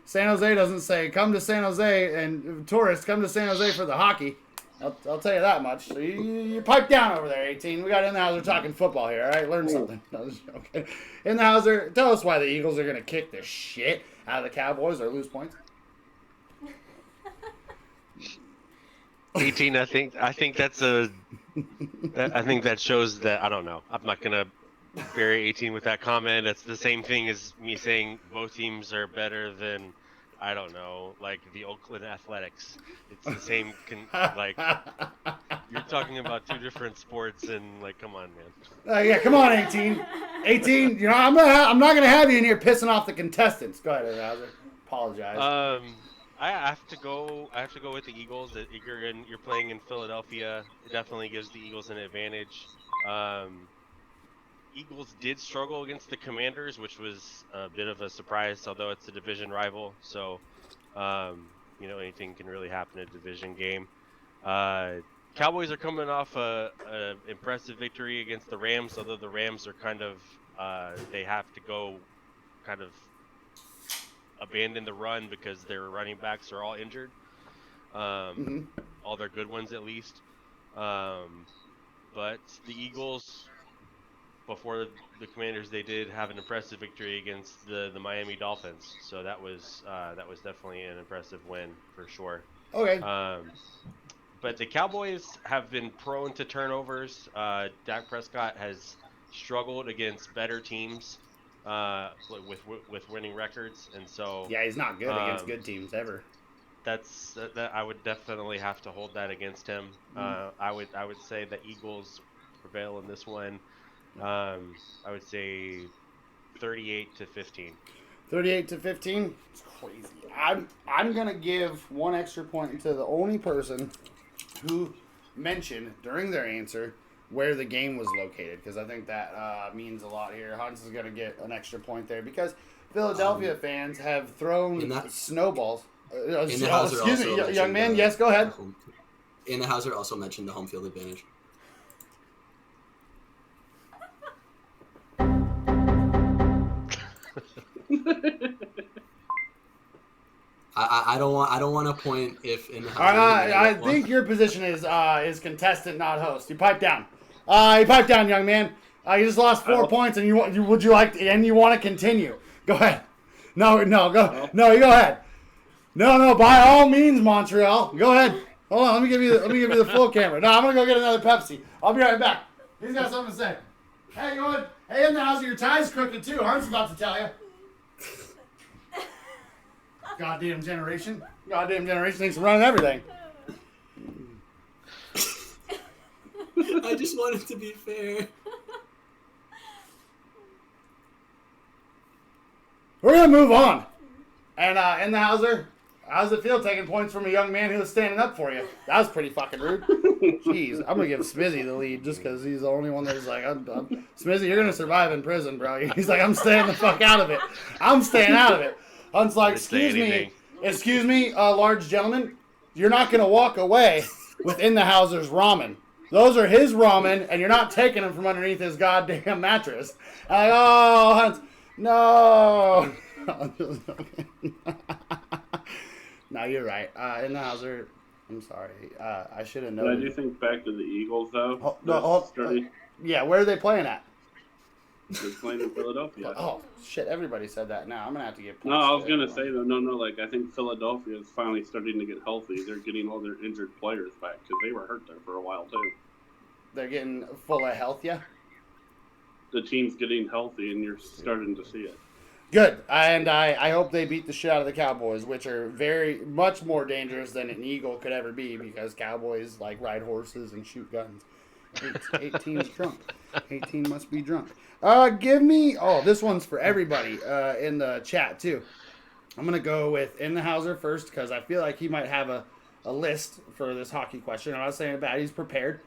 San Jose doesn't say, come to San Jose and tourists, come to San Jose for the hockey. I'll tell you that much. So you pipe down over there, 18. We got InTheHouser talking football here, all right? Learn something. No, okay. InTheHouser, tell us why the Eagles are going to kick the shit out of the Cowboys or lose points. 18, I think that's I think that shows that, I don't know. I'm not going to bury 18 with that comment. It's the same thing as me saying both teams are better than, I don't know, the Oakland Athletics. It's the same, you're talking about two different sports and, come on, man. Yeah, come on, 18. 18, I'm not going to have you in here pissing off the contestants. Go ahead, InTheHouser. Apologize. I have to go with the Eagles. You're playing in Philadelphia. It definitely gives the Eagles an advantage. Eagles did struggle against the Commanders, which was a bit of a surprise, although it's a division rival. So, anything can really happen in a division game. Cowboys are coming off a impressive victory against the Rams, although the Rams are they have to go abandon the run because their running backs are all injured. All their good ones, at least. But the Eagles, before the Commanders, they did have an impressive victory against the Miami Dolphins. So that was definitely an impressive win for sure. Okay. But the Cowboys have been prone to turnovers. Dak Prescott has struggled against better teams with winning records, and so yeah, he's not good against good teams ever. That I would definitely have to hold that against him. I would say the Eagles prevail in this one. I would say 38-15. 38-15. It's crazy. I'm gonna give one extra point to the only person who mentioned during their answer where the game was located, because I think that means a lot here. Hans is going to get an extra point there because Philadelphia fans have thrown snowballs. Excuse me, young man. Yes, go ahead. InTheHouser also mentioned the home field advantage. I don't want to point if in the I think your position is contestant, not host. You pipe down. You pipe down, young man. You just lost 4 points, and you want to continue? Go ahead. No, you go ahead. No, by all means, Montreal. Go ahead. Hold on, let me give you the full camera. No, I'm gonna go get another Pepsi. I'll be right back. He's got something to say. Hey, go ahead. Hey, in the house, your tie's crooked too. Hart's about to tell you. Goddamn generation thinks we're running everything. I just want it to be fair. We're gonna move on. And InTheHouser, how's it feel taking points from a young man who was standing up for you? That was pretty fucking rude. Jeez, I'm gonna give Smizzy the lead just because he's the only one that's like, Smizzy, you're gonna survive in prison, bro. He's like, I'm staying the fuck out of it. I'm staying out of it. Hunt's like, excuse me, large gentleman, you're not gonna walk away with InTheHouser's ramen. Those are his ramen, and you're not taking them from underneath his goddamn mattress. I'm like, oh, Hunt, no. No, you're right. InTheHouser, I'm sorry. I should have known. But I do think back to the Eagles, though. Yeah, where are they playing at? They're playing in Philadelphia. Oh, shit, everybody said that now. I'm going to have to get points. No, I was going to say, though, like, I think Philadelphia is finally starting to get healthy. They're getting all their injured players back because they were hurt there for a while, too. They're getting full of health, yeah? The team's getting healthy, and you're starting to see it. Good, and I hope they beat the shit out of the Cowboys, which are very much more dangerous than an Eagle could ever be because Cowboys like ride horses and shoot guns. 18's drunk. 18 must be drunk. Give me. Oh, this one's for everybody in the chat too. I'm gonna go with InTheHouser first because I feel like he might have a list for this hockey question. I'm not saying bad. He's prepared.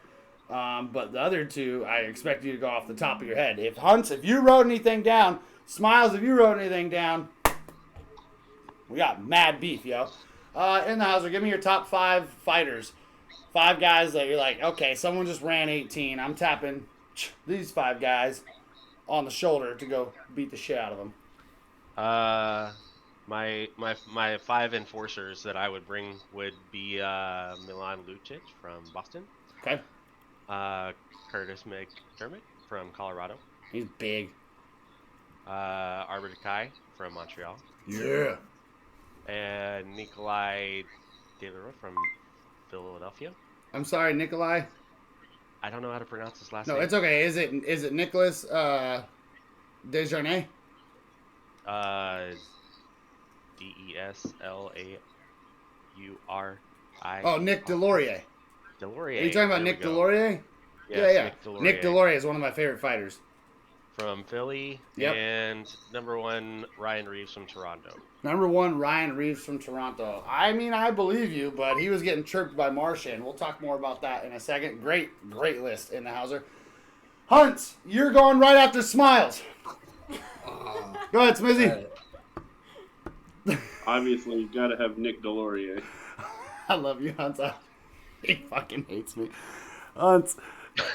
But the other two, I expect you to go off the top of your head. If you wrote anything down. Smiles, if you wrote anything down, we got mad beef, yo. InTheHouser, give me your top 5 fighters. 5 guys that you're like, okay, someone just ran 18. I'm tapping these 5 guys on the shoulder to go beat the shit out of them. My 5 enforcers that I would bring would be Milan Lucic from Boston. Okay. Curtis McDermott from Colorado. He's big. Arbor Kai from Montreal. Yeah. And Nikolai Deleroy from Philadelphia. I'm sorry, Nikolai. I don't know how to pronounce his last name. No, it's okay. Is it Nicholas Desjardins? Deslauri. Oh, Nick Delorier. Delorier. Are you talking about Nick Delorier? Yes, yeah. Nick Delorier. Nick Delorier is one of my favorite fighters. From Philly. Yep. And number 1, Ryan Reeves from Toronto. Number 1, Ryan Reeves from Toronto. I mean, I believe you, but he was getting chirped by Martian. We'll talk more about that in a second. Great list, InTheHouser. Hunt, you're going right after Smiles. Go ahead, Smizzy. Right. Obviously, you got to have Nick Delorier. I love you, Hunt. He fucking hates me. Hunt,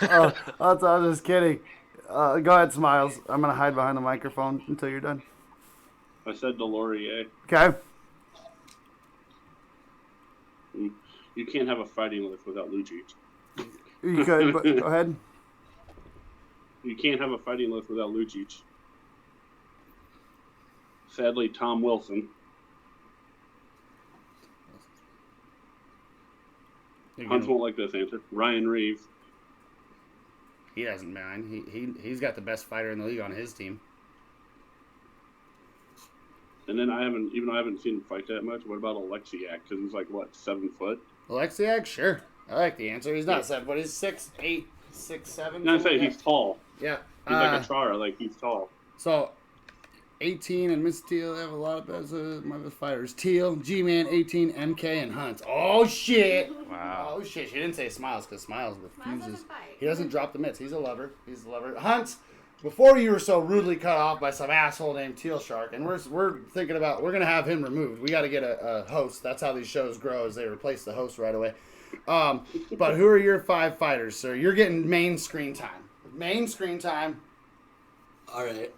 I was just kidding. Go ahead, Smiles. I'm going to hide behind the microphone until you're done. I said Delorier. Okay. You can't have a fighting list without Lucic. You could, but go ahead. You can't have a fighting list without Lucic. Sadly, Tom Wilson. Hunt won't like this answer. Ryan Reeves. He doesn't mind. He's got the best fighter in the league on his team. And then I haven't seen him fight that much. What about Alexiak? Because he's like, what, 7 foot? Alexiak? Sure. I like the answer. He's not 7 foot. He's 6'8", 6'7". No, I say he's tall. Yeah. He's like a Chara. Like, he's tall. So, 18 and Miss Teal have a lot of best my best fighters. Teal, G-Man, 18, MK, and Hunt. Oh, shit. Wow. Oh, shit. She didn't say Smiles because Smiles refuses. doesn't fight. He doesn't drop the mitts. He's a lover. Hunt, before you were so rudely cut off by some asshole named Teal Shark, and we're thinking about, we're going to have him removed. We got to get a host. That's how these shows grow, is they replace the host right away. But who are your 5 fighters, sir? You're getting main screen time. Main screen time. All right.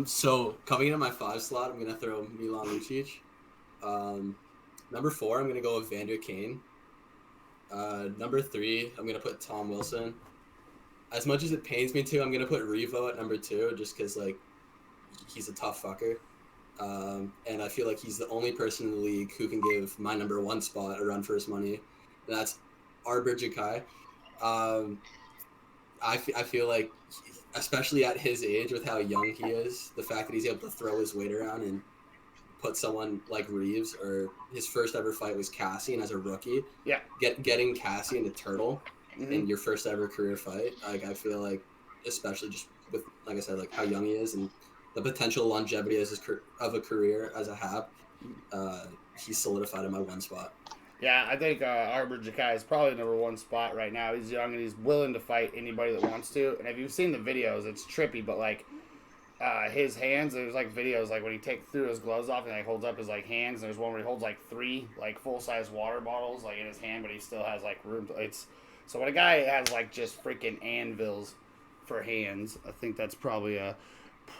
So coming into my 5 slot, I'm gonna throw Milan Lucic. Number 4, I'm going to go with Vander Kane. Number 3, I'm going to put Tom Wilson. As much as it pains me to, I'm going to put Revo at number 2 just because, like, he's a tough fucker. And I feel like he's the only person in the league who can give my number 1 spot a run for his money. And that's Arbor-Jakai. I feel like, especially at his age with how young he is, the fact that he's able to throw his weight around and put someone like Reeves, or his first ever fight was Cassian as a rookie. Yeah. Getting Cassian to turtle in your first ever career fight, like, I feel like, especially just with, like I said, like how young he is and the potential longevity of a career as a Hab, he's solidified in my 1 spot. Yeah, I think Arbor-Jakai is probably number 1 spot right now. He's young and he's willing to fight anybody that wants to. And if you've seen the videos, it's trippy, but like his hands, there's like videos like when he threw his gloves off and like holds up his like hands. There's one where he holds like 3 like full-size water bottles like in his hand, but he still has like room. So when a guy has like just freaking anvils for hands, I think that's probably a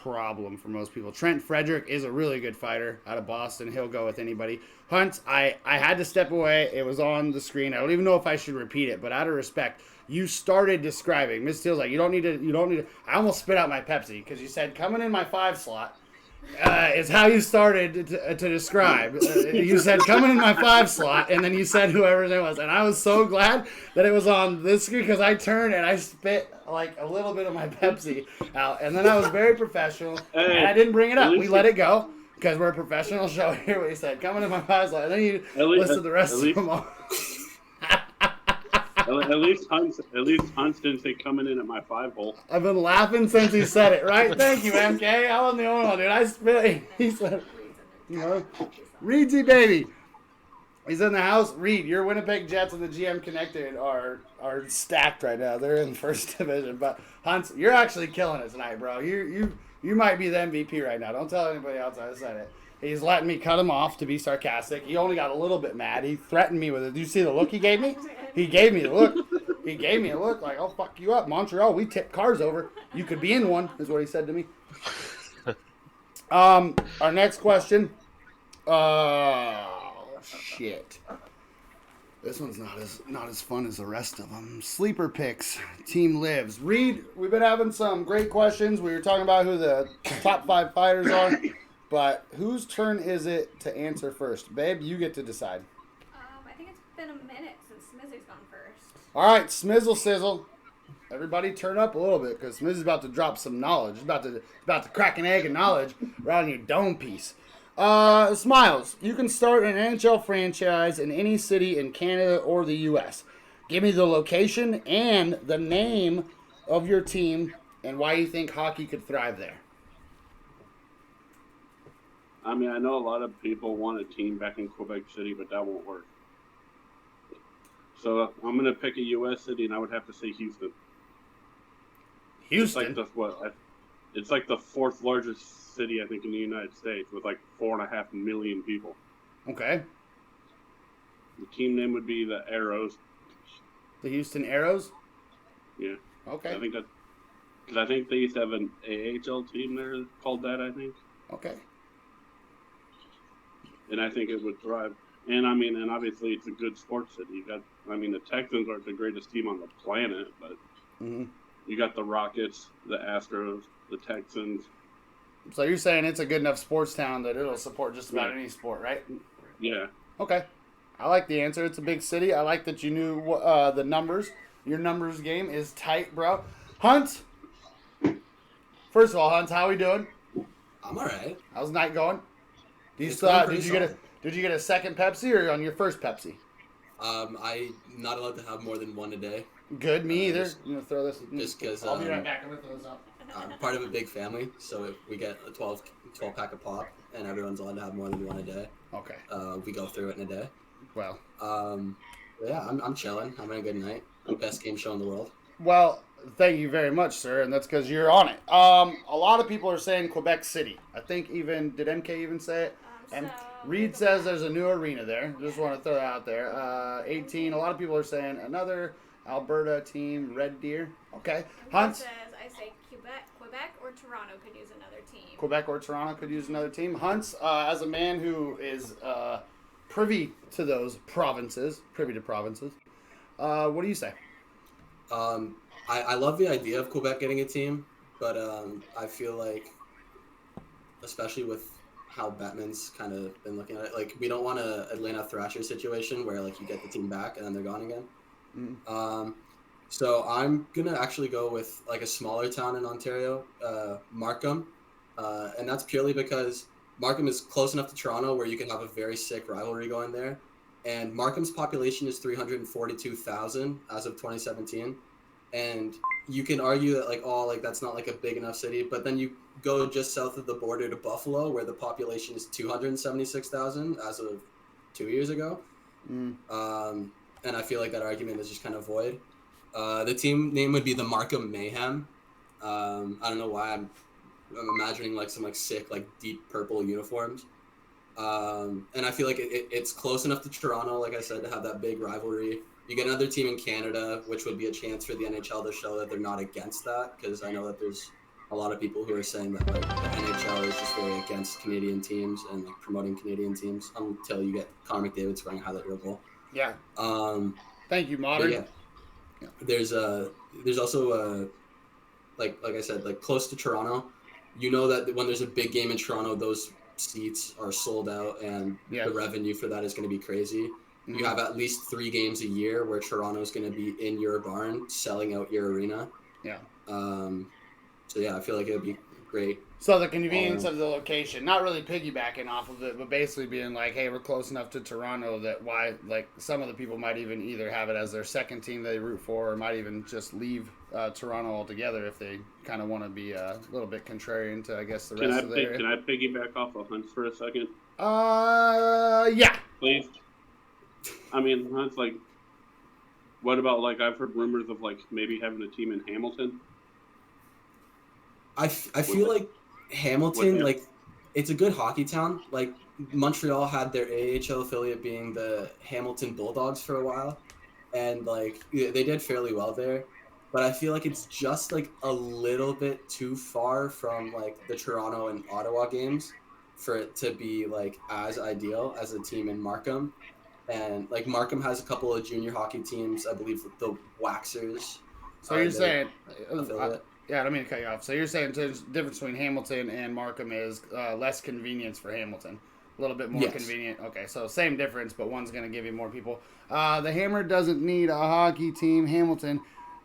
problem for most people. Trent Frederick is a really good fighter out of Boston. He'll go with anybody. Hunt, I had to step away. It was on the screen. I don't even know if I should repeat it, but out of respect, you started describing. Miss Steele's like, you don't need to. I almost spit out my Pepsi because you said coming in my 5 slot. Is how you started to describe. You said coming in my 5 slot, and then you said whoever's it was, and I was so glad that it was on this screen because I turned and I spit like a little bit of my Pepsi out, and then I was very professional and I didn't bring it up. We let it go because we're a professional show here. What he said, coming in my 5 slot, and then you listed the rest of them all. At least Hunt's didn't say coming in at my 5 hole. I've been laughing since he said it, right? Thank you, MK. I wasn't the only one, dude. I spit. He said, Reedsy, baby. He's in the house. Reed, your Winnipeg Jets and the GM Connected are stacked right now. They're in the first division. But, Hunt, you're actually killing it tonight, bro. You might be the MVP right now. Don't tell anybody else I said it. He's letting me cut him off to be sarcastic. He only got a little bit mad. He threatened me with it. Did you see the look he gave me? He gave me the look. He gave me a look like, I'll fuck you up. Montreal, we tip cars over. You could be in one, is what he said to me. Our next question. Shit. This one's not as fun as the rest of them. Sleeper picks. Team lives. Reed, we've been having some great questions. We were talking about who the top 5 fighters are. But whose turn is it to answer first? Babe, you get to decide. I think it's been a minute since Smizzy's gone first. All right, Smizzle Sizzle. Everybody turn up a little bit because Smizzy's about to drop some knowledge. He's about to crack an egg of knowledge right on your dome piece. Smiles, you can start an NHL franchise in any city in Canada or the U.S. Give me the location and the name of your team and why you think hockey could thrive there. I mean, I know a lot of people want a team back in Quebec City, but that won't work. So I'm going to pick a U.S. city, and I would have to say Houston. Houston? It's like the 4th largest city, I think, in the United States, with like 4.5 million people. Okay. The team name would be the Arrows. The Houston Arrows? Yeah. Okay. I think that because I think they used to have an AHL team there called that, I think. Okay. And I think it would thrive. And I mean, and obviously it's a good sports city. The Texans aren't the greatest team on the planet, but you got the Rockets, the Astros, the Texans. So you're saying it's a good enough sports town that it'll support just about any sport, right? Yeah. Okay. I like the answer. It's a big city. I like that you knew the numbers. Your numbers game is tight, bro. Hunt. First of all, Hunt, how we doing? I'm all right. How's the night going? Did you get a second Pepsi or on your first Pepsi? I'm not allowed to have more than 1 a day. Good, me either. I'm gonna throw this. Just because I'll be right back. I'm gonna throw this up. I'm part of a big family, so if we get a 12 pack of pop, and everyone's allowed to have more than 1 a day. Okay. We go through it in a day. Well. Yeah, I'm chilling. I'm having a good night. The best game show in the world. Well, thank you very much, sir, and that's because you're on it. A lot of people are saying Quebec City. I think did MK even say it? And Reed says there's a new arena there. Just want to throw that out there. 18. A lot of people are saying another Alberta team, Red Deer. Okay. Hunt says I say Quebec or Toronto could use another team. Quebec or Toronto could use another team. Hunt's as a man who is privy to those provinces. Privy to provinces. What do you say? I love the idea of Quebec getting a team, but I feel like, especially with how Batman's kind of been looking at it, like we don't want a Atlanta Thrasher situation where like you get the team back and then they're gone again. Mm. So I'm gonna actually go with like a smaller town in Ontario, Markham, and that's purely because Markham is close enough to Toronto where you can have a very sick rivalry going there. And Markham's population is 342,000 as of 2017, and you can argue that like, oh, like that's not like a big enough city, but then you go just south of the border to Buffalo where the population is 276,000 as of 2 years ago. And I feel like that argument is just kind of void. The team name would be the Markham Mayhem. I don't know why I'm imagining like some like sick like deep purple uniforms. And I feel like it's close enough to Toronto, like I said, to have that big rivalry. You get another team in Canada, which would be a chance for the NHL to show that they're not against that, because I know that there's a lot of people who are saying that like the NHL is just very against Canadian teams and like promoting Canadian teams until you get Connor McDavid scoring a highlight reel goal. Yeah. Thank you, Modern. Yeah. There's also like I said, like close to Toronto. You know that when there's a big game in Toronto, those seats are sold out, and the revenue for that is going to be crazy. You have at least 3 games a year where Toronto's going to be in your barn selling out your arena. Yeah. So yeah, I feel like it would be great. So the convenience of the location, not really piggybacking off of it, but basically being like, hey, we're close enough to Toronto that why, like, some of the people might even either have it as their second team they root for, or might even just leave Toronto altogether if they kind of want to be a little bit contrarian to, I guess, the rest of the area. Can I piggyback off of Huxtss for a second? Yeah. Please. I mean, Huxtss, like, what about, like, I've heard rumors of, like, maybe having a team in Hamilton? I feel like Hamilton, like, it's a good hockey town. Like, Montreal had their AHL affiliate being the Hamilton Bulldogs for a while, and, like, they did fairly well there. But I feel like it's just, like, a little bit too far from, like, the Toronto and Ottawa games for it to be, like, as ideal as a team in Markham. And, like, Markham has a couple of junior hockey teams. I believe the Waxers. So you're saying... Yeah, I don't mean to cut you off. So you're saying the difference between Hamilton and Markham is less convenience for Hamilton. A little bit more convenient. Okay, so same difference, but one's going to give you more people. The Hammer doesn't need a hockey team. Hamilton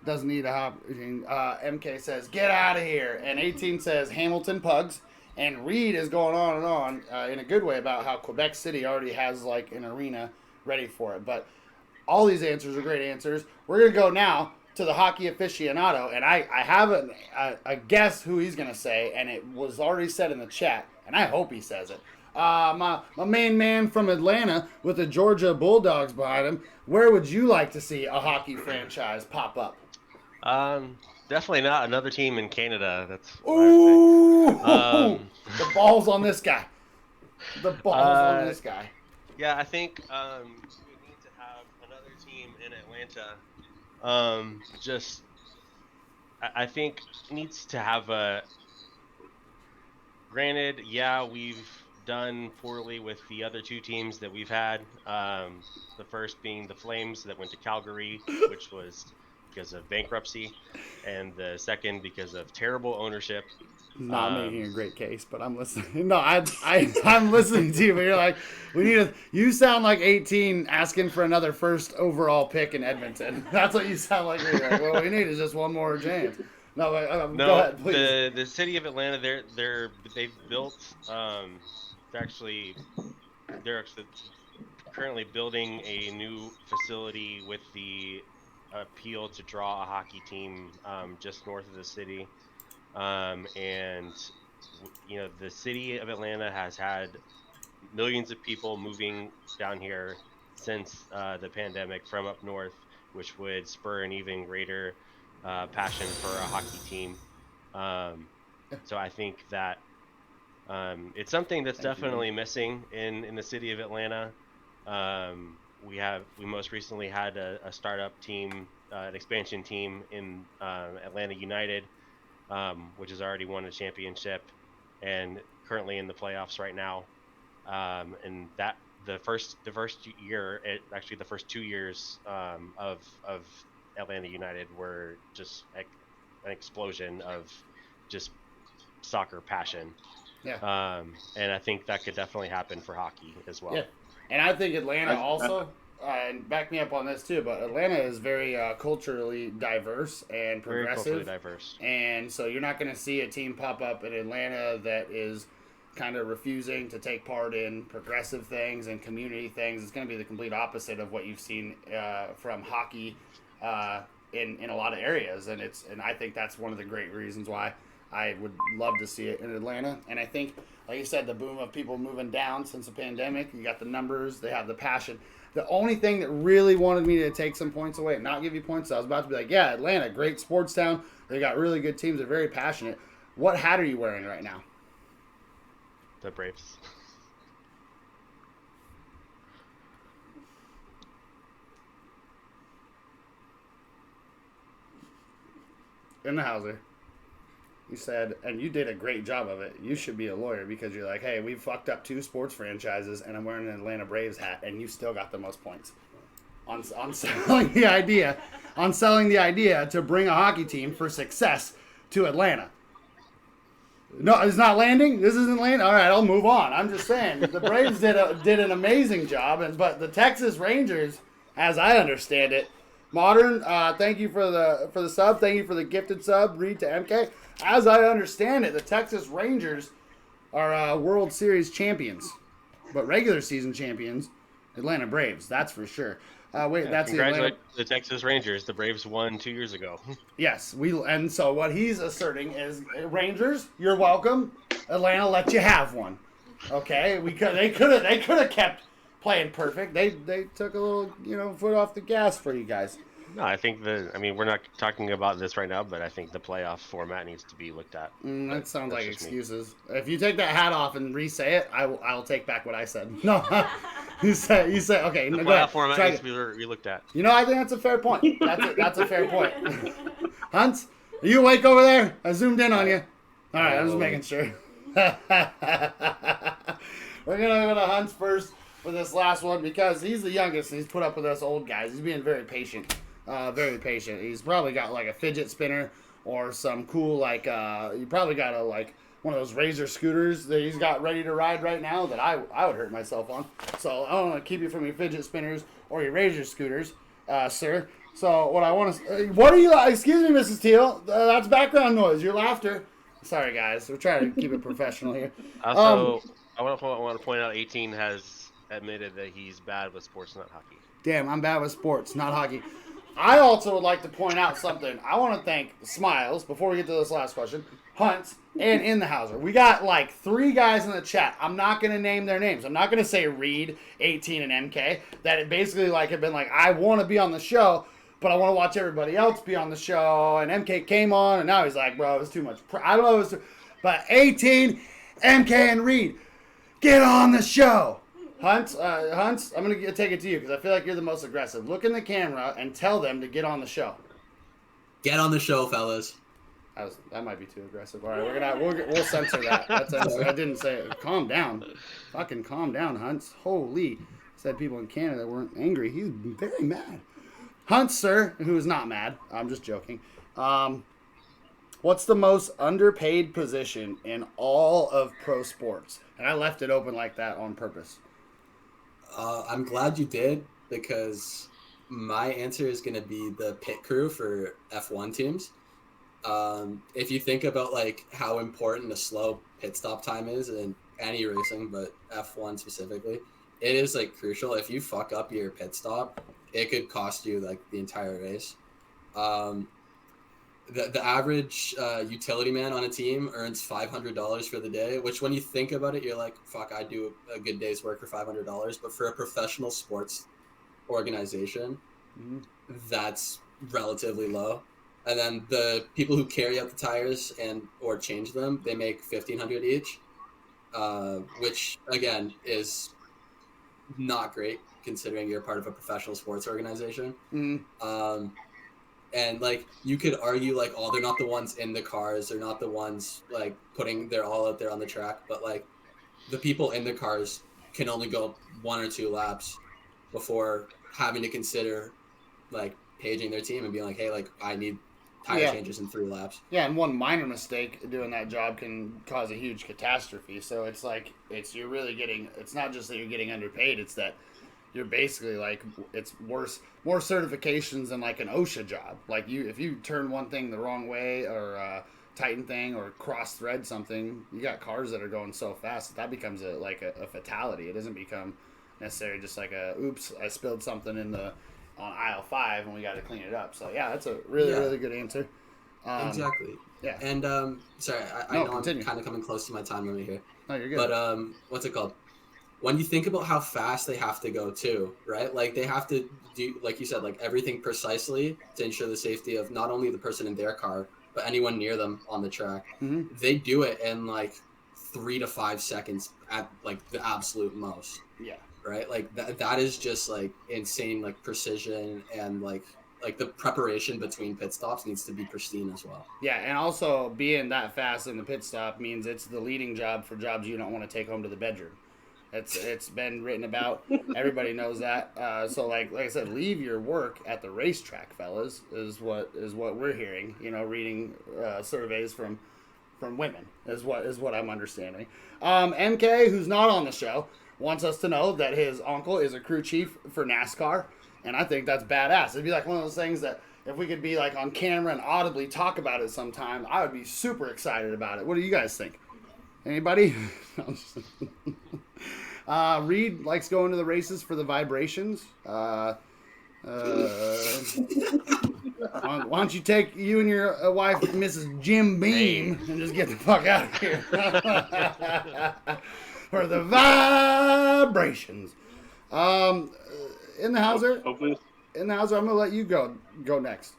doesn't need a hockey team. MK says, get out of here. And 18 says, Hamilton Pugs. And Reed is going on and on in a good way about how Quebec City already has like an arena ready for it. But all these answers are great answers. We're going to go now to the hockey aficionado, and I have a guess who he's going to say, and it was already said in the chat, and I hope he says it. My main man from Atlanta with the Georgia Bulldogs behind him, where would you like to see a hockey franchise pop up? Definitely not another team in Canada. That's ooh, the balls on this guy. The balls on this guy. Yeah, I think we need to have another team in Atlanta. I think it needs to have a. Granted, yeah, we've done poorly with the other 2 teams that we've had. The first being the Flames that went to Calgary, which was because of bankruptcy, and the second because of terrible ownership. Not making a great case, but I'm listening. No, I'm listening to you, but you're like, you sound like 18 asking for another first overall pick in Edmonton. That's what you sound like. You're like, what we need is just one more chance. No, go ahead, please. The city of Atlanta, they've built, they're actually currently building a new facility with the appeal to draw a hockey team just north of the city. And you know, the city of Atlanta has had millions of people moving down here since the pandemic from up north, which would spur an even greater passion for a hockey team. So I think that it's something that's definitely missing in the city of Atlanta. We most recently had a startup team, an expansion team in Atlanta United, which has already won a championship and currently in the playoffs right now. And the first year, actually the first 2 years of Atlanta United were just an explosion of just soccer passion. Yeah. And I think that could definitely happen for hockey as well. Yeah. And I think Atlanta also, and back me up on this too, but Atlanta is very culturally diverse and Very culturally progressive. diverse. And so you're not going to see a team pop up in Atlanta that is kind of refusing to take part in progressive things and community things. It's going to be the complete opposite of what you've seen from hockey in a lot of areas. And I think that's one of the great reasons why I would love to see it in Atlanta. And I think, like you said, the boom of people moving down since the pandemic, you got the numbers, they have the passion. The only thing that really wanted me to take some points away and not give you points, I was about to be like, yeah, Atlanta, great sports town. They got really good teams. They're very passionate. What hat are you wearing right now? The Braves. InTheHouser. You said, and you did a great job of it. You should be a lawyer because you're like, hey, we fucked up 2 sports franchises, and I'm wearing an Atlanta Braves hat, and you still got the most points on selling the idea to bring a hockey team for success to Atlanta. No, it's not landing. This isn't landing. All right, I'll move on. I'm just saying the Braves did an amazing job, but the Texas Rangers, as I understand it, Modern, thank you for the sub. Thank you for the gifted sub. Read to MK. As I understand it, the Texas Rangers are World Series champions, but regular season champions, Atlanta Braves. That's for sure. That's congratulate the Texas Rangers. The Braves won 2 years ago. Yes, and so what he's asserting is, Rangers, you're welcome. Atlanta let you have one. Okay, they could have kept playing perfect. They took a little foot off the gas for you guys. No, I think we're not talking about this right now, but I think the playoff format needs to be looked at. That sounds like excuses. Me. If you take that hat off and re-say it, I'll take back what I said. No, you say okay. The no, playoff format needs to be re-looked at. I think that's a fair point. That's a fair point. Huntz, are you awake over there? I zoomed in on you. All right, I'm just making sure. We're gonna go to Huntz first for this last one because he's the youngest and he's put up with us old guys. He's being very patient. Very patient. He's probably got like a fidget spinner or some cool you probably got one of those Razor scooters that he's got ready to ride right now that I would hurt myself on. So I don't want to keep you from your fidget spinners or your Razor scooters, sir. So what I want to what are you? Excuse me, Mrs. Teal. That's background noise. Your laughter. Sorry, guys. We're trying to keep it professional here. Also, I want to point out 18 has admitted that he's bad with sports, not hockey. Damn, I'm bad with sports, not hockey. I also would like to point out something. I want to thank Smiles, before we get to this last question, Huntz, and InTheHouser. We got 3 guys in the chat. I'm not going to name their names. I'm not going to say Reed, 18, and MK, that it basically have been I want to be on the show, but I want to watch everybody else be on the show. And MK came on, and now he's like, bro, it was too much. I don't know. But 18, MK, and Reed, get on the show. Huntz, I'm going to take it to you because I feel like you're the most aggressive. Look in the camera and tell them to get on the show. Get on the show, fellas. That might be too aggressive. All right, we'll censor that. I didn't say it. Calm down. Fucking calm down, Huntz. Holy. Said people in Canada weren't angry. He's very mad. Huntz, sir, who is not mad. I'm just joking. What's the most underpaid position in all of pro sports? And I left it open like that on purpose. I'm glad you did because my answer is going to be the pit crew for F1 teams. If you think about how important a slow pit stop time is in any racing, but F1 specifically, it is crucial. If you fuck up your pit stop, it could cost you the entire race. The average utility man on a team earns $500 for the day, which when you think about it, you're like, fuck, I do a good day's work for $500. But for a professional sports organization, that's relatively low. And then the people who carry out the tires or change them, they make $1,500 each, which again is not great considering you're part of a professional sports organization. And you could argue they're not the ones in the cars, they're not the ones putting their all out there on the track, but the people in the cars can only go 1 or 2 laps before having to consider like paging their team and being like, hey, like I need tire changes in 3 laps. Yeah, and one minor mistake doing that job can cause a huge catastrophe. So it's like you're really getting. It's not just that you're getting underpaid. It's that you're basically like it's worse, more certifications than like an OSHA job. Like if you turn one thing the wrong way or tighten thing or cross thread something, you got cars that are going so fast that becomes a fatality. It doesn't become necessarily just like a oops, I spilled something on aisle 5 and we got to clean it up. So yeah, that's a really good answer. Exactly. Yeah. And sorry, I know continue. I'm kind of coming close to my time limit here. No, you're good. But what's it called? When you think about how fast they have to go too, right? Like they have to do, like you said, like everything precisely to ensure the safety of not only the person in their car, but anyone near them on the track. Mm-hmm. They do it in like 3 to 5 seconds at like the absolute most. Yeah. Right? Like that is just like insane, like precision, and like the preparation between pit stops needs to be pristine as well. Yeah, and also being that fast in the pit stop means it's the leading job for jobs you don't want to take home to the bedroom. It's been written about. Everybody knows that. So like I said, leave your work at the racetrack, fellas. Is what we're hearing. You know, reading surveys from women is what I'm understanding. MK, who's not on the show, wants us to know that his uncle is a crew chief for NASCAR, and I think that's badass. It'd be like one of those things that if we could be like on camera and audibly talk about it sometime, I would be super excited about it. What do you guys think? Anybody? Reed likes going to the races for the vibrations. Why don't you take you and your wife, Mrs. Jim Beam, and just get the fuck out of here for the vibrations. InTheHouser, I'm gonna let you go next,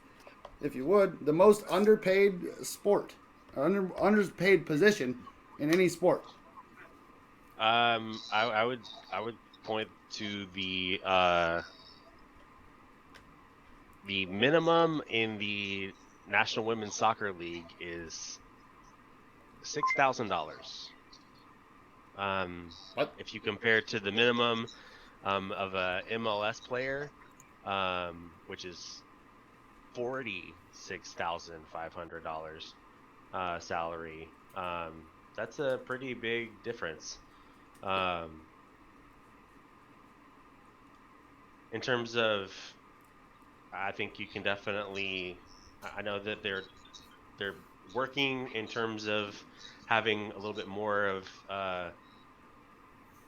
if you would. The most underpaid sport, or underpaid position in any sport. I would point to the minimum in the National Women's Soccer League is $6,000. What? If you compare to the minimum of a MLS player, which is $46,500 salary, that's a pretty big difference. In terms of, I think you can definitely, I know that they're working in terms of having a little bit more of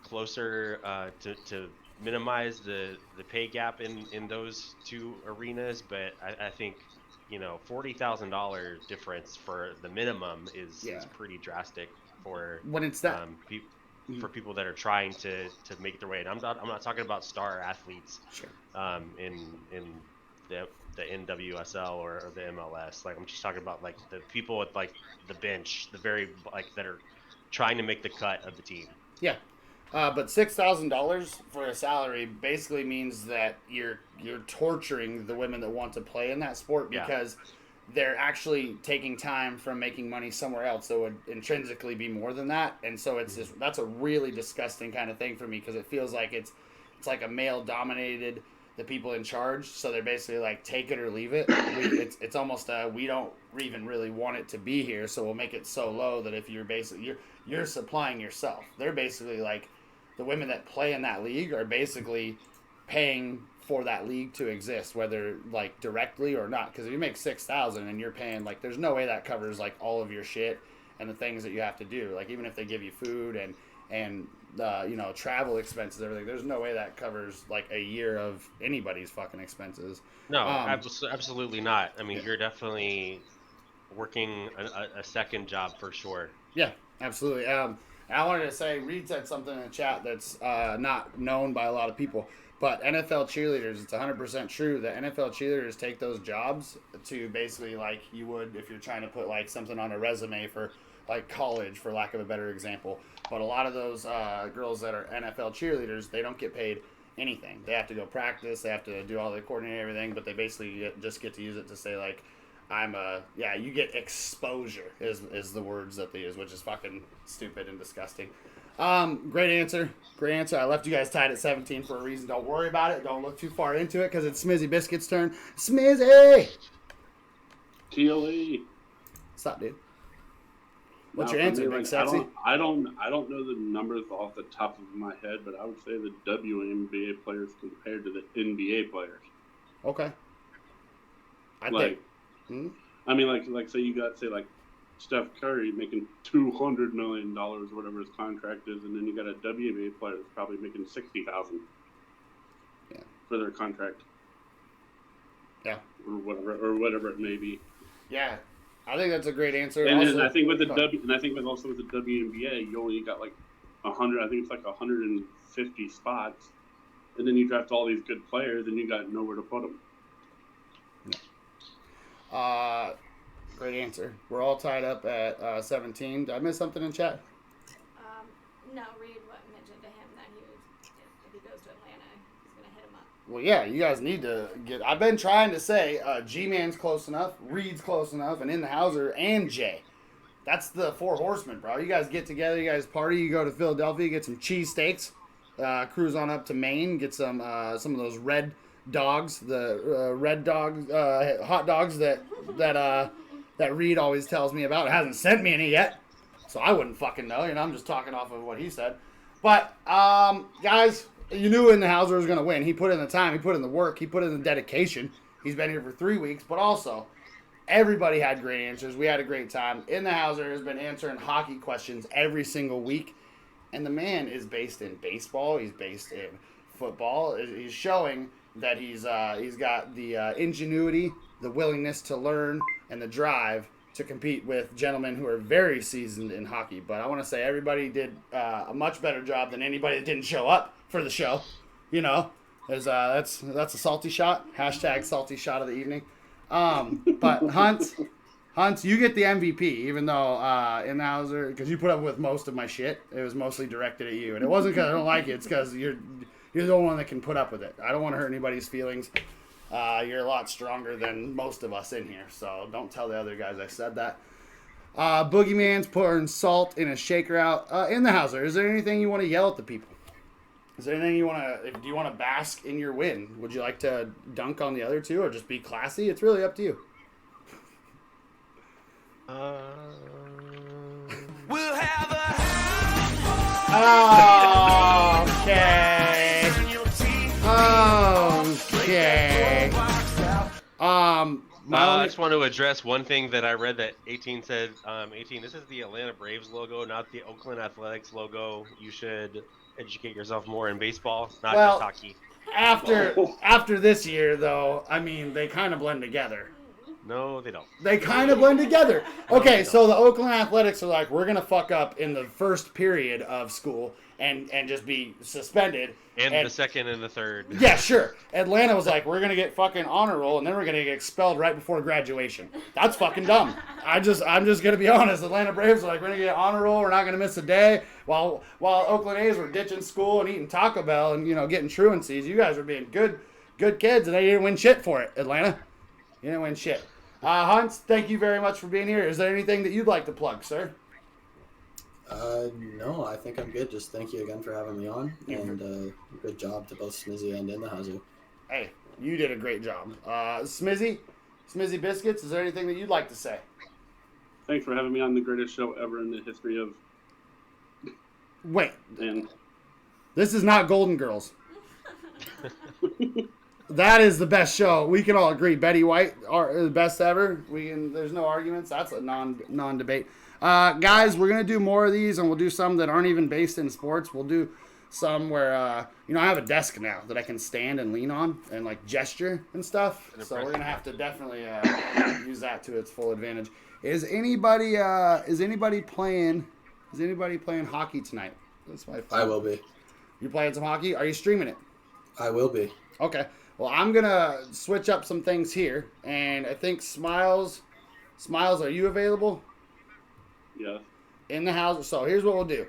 closer to minimize the pay gap in those 2 arenas, but I think, you know, $40,000 difference for the minimum is pretty drastic for when it's that for people that are trying to make their way. And I'm not talking about star athletes, sure. In the NWSL or the MLS. Like, I'm just talking about like the people at like the bench, the very like that are trying to make the cut of the team. Yeah. But $6,000 for a salary basically means that you're torturing the women that want to play in that sport because they're actually taking time from making money somewhere else that would intrinsically be more than that. And so it's just, that's a really disgusting kind of thing for me, because it feels like it's like a male dominated the people in charge. So they're basically like, take it or leave it. It's almost we don't even really want it to be here, so we'll make it so low that if you're basically you're supplying yourself. They're basically like, the women that play in that league are basically paying for that league to exist, whether like directly or not. Because if you make $6,000 and you're paying, like, there's no way that covers like all of your shit and the things that you have to do. Like, even if they give you food and you know, travel expenses, everything, there's no way that covers like a year of anybody's fucking expenses. No, absolutely not. I mean, you're definitely working a second job for sure. Yeah, absolutely. And I wanted to say, Reed said something in the chat that's not known by a lot of people, but NFL cheerleaders, it's 100% true that NFL cheerleaders take those jobs to basically like you would if you're trying to put like something on a resume for like college, for lack of a better example. But a lot of those girls that are NFL cheerleaders, they don't get paid anything. They have to go practice, they have to do all the coordinating and everything, but they basically just get to use it to say like, you get exposure is the words that they use, which is fucking stupid and disgusting. Great answer. Great answer. I left you guys tied at 17 for a reason. Don't worry about it. Don't look too far into it because it's Smizzy Biscuit's turn. Smizzy! TLE. Stop, dude. What's Now, your answer, me, Big like, Sexy? I don't know the numbers off the top of my head, but I would say the WNBA players compared to the NBA players. Okay. I mean, like say you got like Steph Curry making $200 million, whatever his contract is, and then you got a WNBA player that's probably making $60,000 for their contract. Yeah. Or whatever it may be. Yeah. I think that's a great answer. And also, I think with the with the WNBA, you only got like 100. I think it's like 150 spots, and then you draft all these good players, and you got nowhere to put them. Great answer. We're all tied up at 17. Did I miss something in chat? No, Reed mentioned to him that if he goes to Atlanta, he's going to hit him up. Well, yeah, you guys need to get... I've been trying to say G-Man's close enough, Reed's close enough, and InTheHouser and Jay. That's the 4 horsemen, bro. You guys get together, you guys party, you go to Philadelphia, get some cheesesteaks, cruise on up to Maine, get some of those red dogs, the red dog hot dogs that Reed always tells me about. It hasn't sent me any yet, so I wouldn't fucking know. I'm just talking off of what he said. But guys, you knew InTheHouser was gonna win. He put in the time, he put in the work, he put in the dedication. He's been here for 3 weeks, but also everybody had great answers. We had a great time. InTheHouser has been answering hockey questions every single week, and the man is based in baseball. He's based in football. He's showing that he's got the ingenuity, the willingness to learn, and the drive to compete with gentlemen who are very seasoned in hockey. But I want to say everybody did a much better job than anybody that didn't show up for the show. That's a salty shot. Hashtag salty shot of the evening. But Huntz, you get the MVP, even though InTheHouser, because you put up with most of my shit. It was mostly directed at you, and it wasn't because I don't like it. It's because you're the only one that can put up with it. I don't want to hurt anybody's feelings. You're a lot stronger than most of us in here, so don't tell the other guys I said that. Boogeyman's pouring salt in a shaker out. InTheHouser, is there anything you want to yell at the people? Is there anything do you want to bask in your win? Would you like to dunk on the other two or just be classy? It's really up to you. We'll have a Okay. I just want to address one thing that I read that 18 said. 18, this is the Atlanta Braves logo, not the Oakland Athletics logo. You should educate yourself more in baseball, not just hockey. After this year, though, I mean, they kind of blend together. No, they don't. They kind of blend together. Okay, so the Oakland Athletics are like, we're going to fuck up in the first period of school and just be suspended. And the second and the third. Yeah, sure. Atlanta was like, we're going to get fucking honor roll, and then we're going to get expelled right before graduation. That's fucking dumb. I'm just going to be honest. Atlanta Braves are like, we're going to get honor roll, we're not going to miss a day. While Oakland A's were ditching school and eating Taco Bell and, getting truancies, you guys were being good kids, and they didn't win shit for it, Atlanta. You didn't win shit. Huntz, thank you very much for being here. Is there anything that you'd like to plug, sir? No, I think I'm good. Just thank you again for having me on, and good job to both Smizzy and InTheHouser. Hey, you did a great job. Smizzy Biscuits, is there anything that you'd like to say? Thanks for having me on the greatest show ever in the history of... Wait. And... This is not Golden Girls. That is the best show. We can all agree. Betty White, the best ever. There's no arguments. That's a non-debate. Guys, we're gonna do more of these, and we'll do some that aren't even based in sports. We'll do some where I have a desk now that I can stand and lean on and like gesture and stuff. So we're gonna have to definitely use that to its full advantage. Is anybody playing hockey tonight? That's my phone. I will be. You playing some hockey? Are you streaming it? I will be. Okay. Well, I'm going to switch up some things here, and I think Smiles, are you available? Yeah. InTheHouser. So here's what we'll do.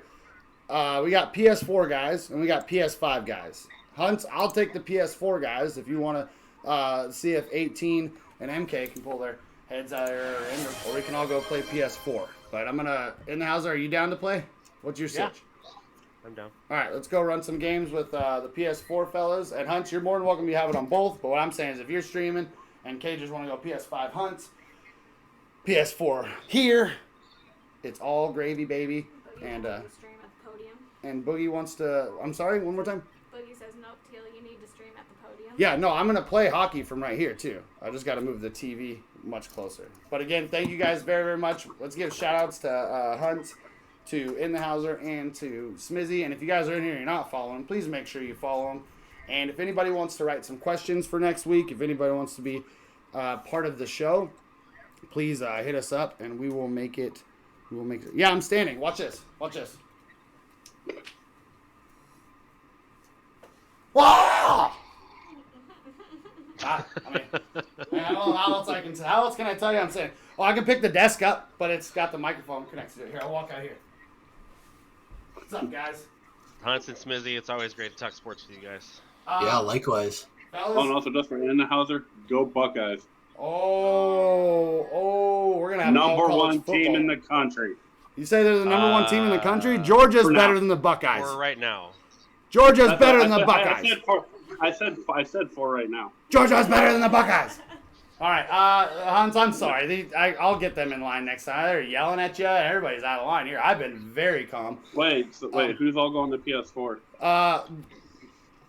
We got PS4 guys, and we got PS5 guys. Huntz, I'll take the PS4 guys if you want to see if 18 and MK can pull their heads out of their end, or we can all go play PS4. But I'm going to... InTheHouser, are you down to play? What's your switch? I'm down. All right, let's go run some games with the PS4 fellas. And Hunts, you're more than welcome to have it on both. But what I'm saying is if you're streaming and Cages want to go PS5 Hunts, PS4 here, it's all gravy, baby. And stream at the podium. And Boogie wants to. I'm sorry, one more time. Boogie says nope, Teal, you need to stream at the podium. Yeah, no, I'm gonna play hockey from right here too. I just got to move the TV much closer. But again, thank you guys very, very much. Let's give shout outs to Hunt, to InTheHouser, and to Smizzy. And if you guys are in here and you're not following, please make sure you follow them. And if anybody wants to write some questions for next week, if anybody wants to be part of the show, please hit us up and we will make it. We will make it. Yeah, I'm standing. Watch this. Watch this. Wow! I mean, I don't know how else I can. How else can I tell you? I'm saying. Oh, I can pick the desk up, but it's got the microphone connected to it. Here, I'll walk out here. What's up, guys? Hans and Smizzy, it's always great to talk sports with you guys. Yeah, likewise. Oh, and also just for InTheHouser, go Buckeyes. We're gonna have number one team in the country. You say they're the number one team in the country? Georgia's better than the Buckeyes. For right now. Georgia's better than the Buckeyes. I said for right now. Georgia's better than the Buckeyes. All right, Hans, I'm sorry. I'll get them in line next time. They're yelling at you. Everybody's out of line here. I've been very calm. Wait, who's all going to PS4?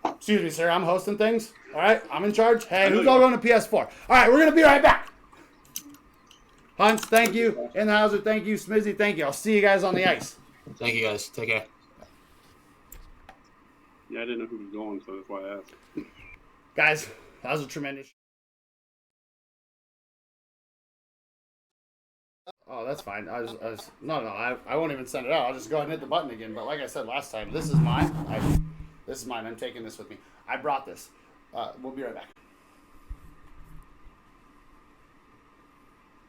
Excuse me, sir. I'm hosting things. All right, I'm in charge. Hey, who's all going to PS4? All right, we're going to be right back. Hans, thank you. InTheHouser, thank you. Smizzy, thank you. I'll see you guys on the ice. Thank you, guys. Take care. Yeah, I didn't know who was going, so that's why I asked. Guys, that was a tremendous. Oh, that's fine. I won't even send it out. I'll just go ahead and hit the button again. But like I said last time, this is mine. This is mine. I'm taking this with me. I brought this. We'll be right back.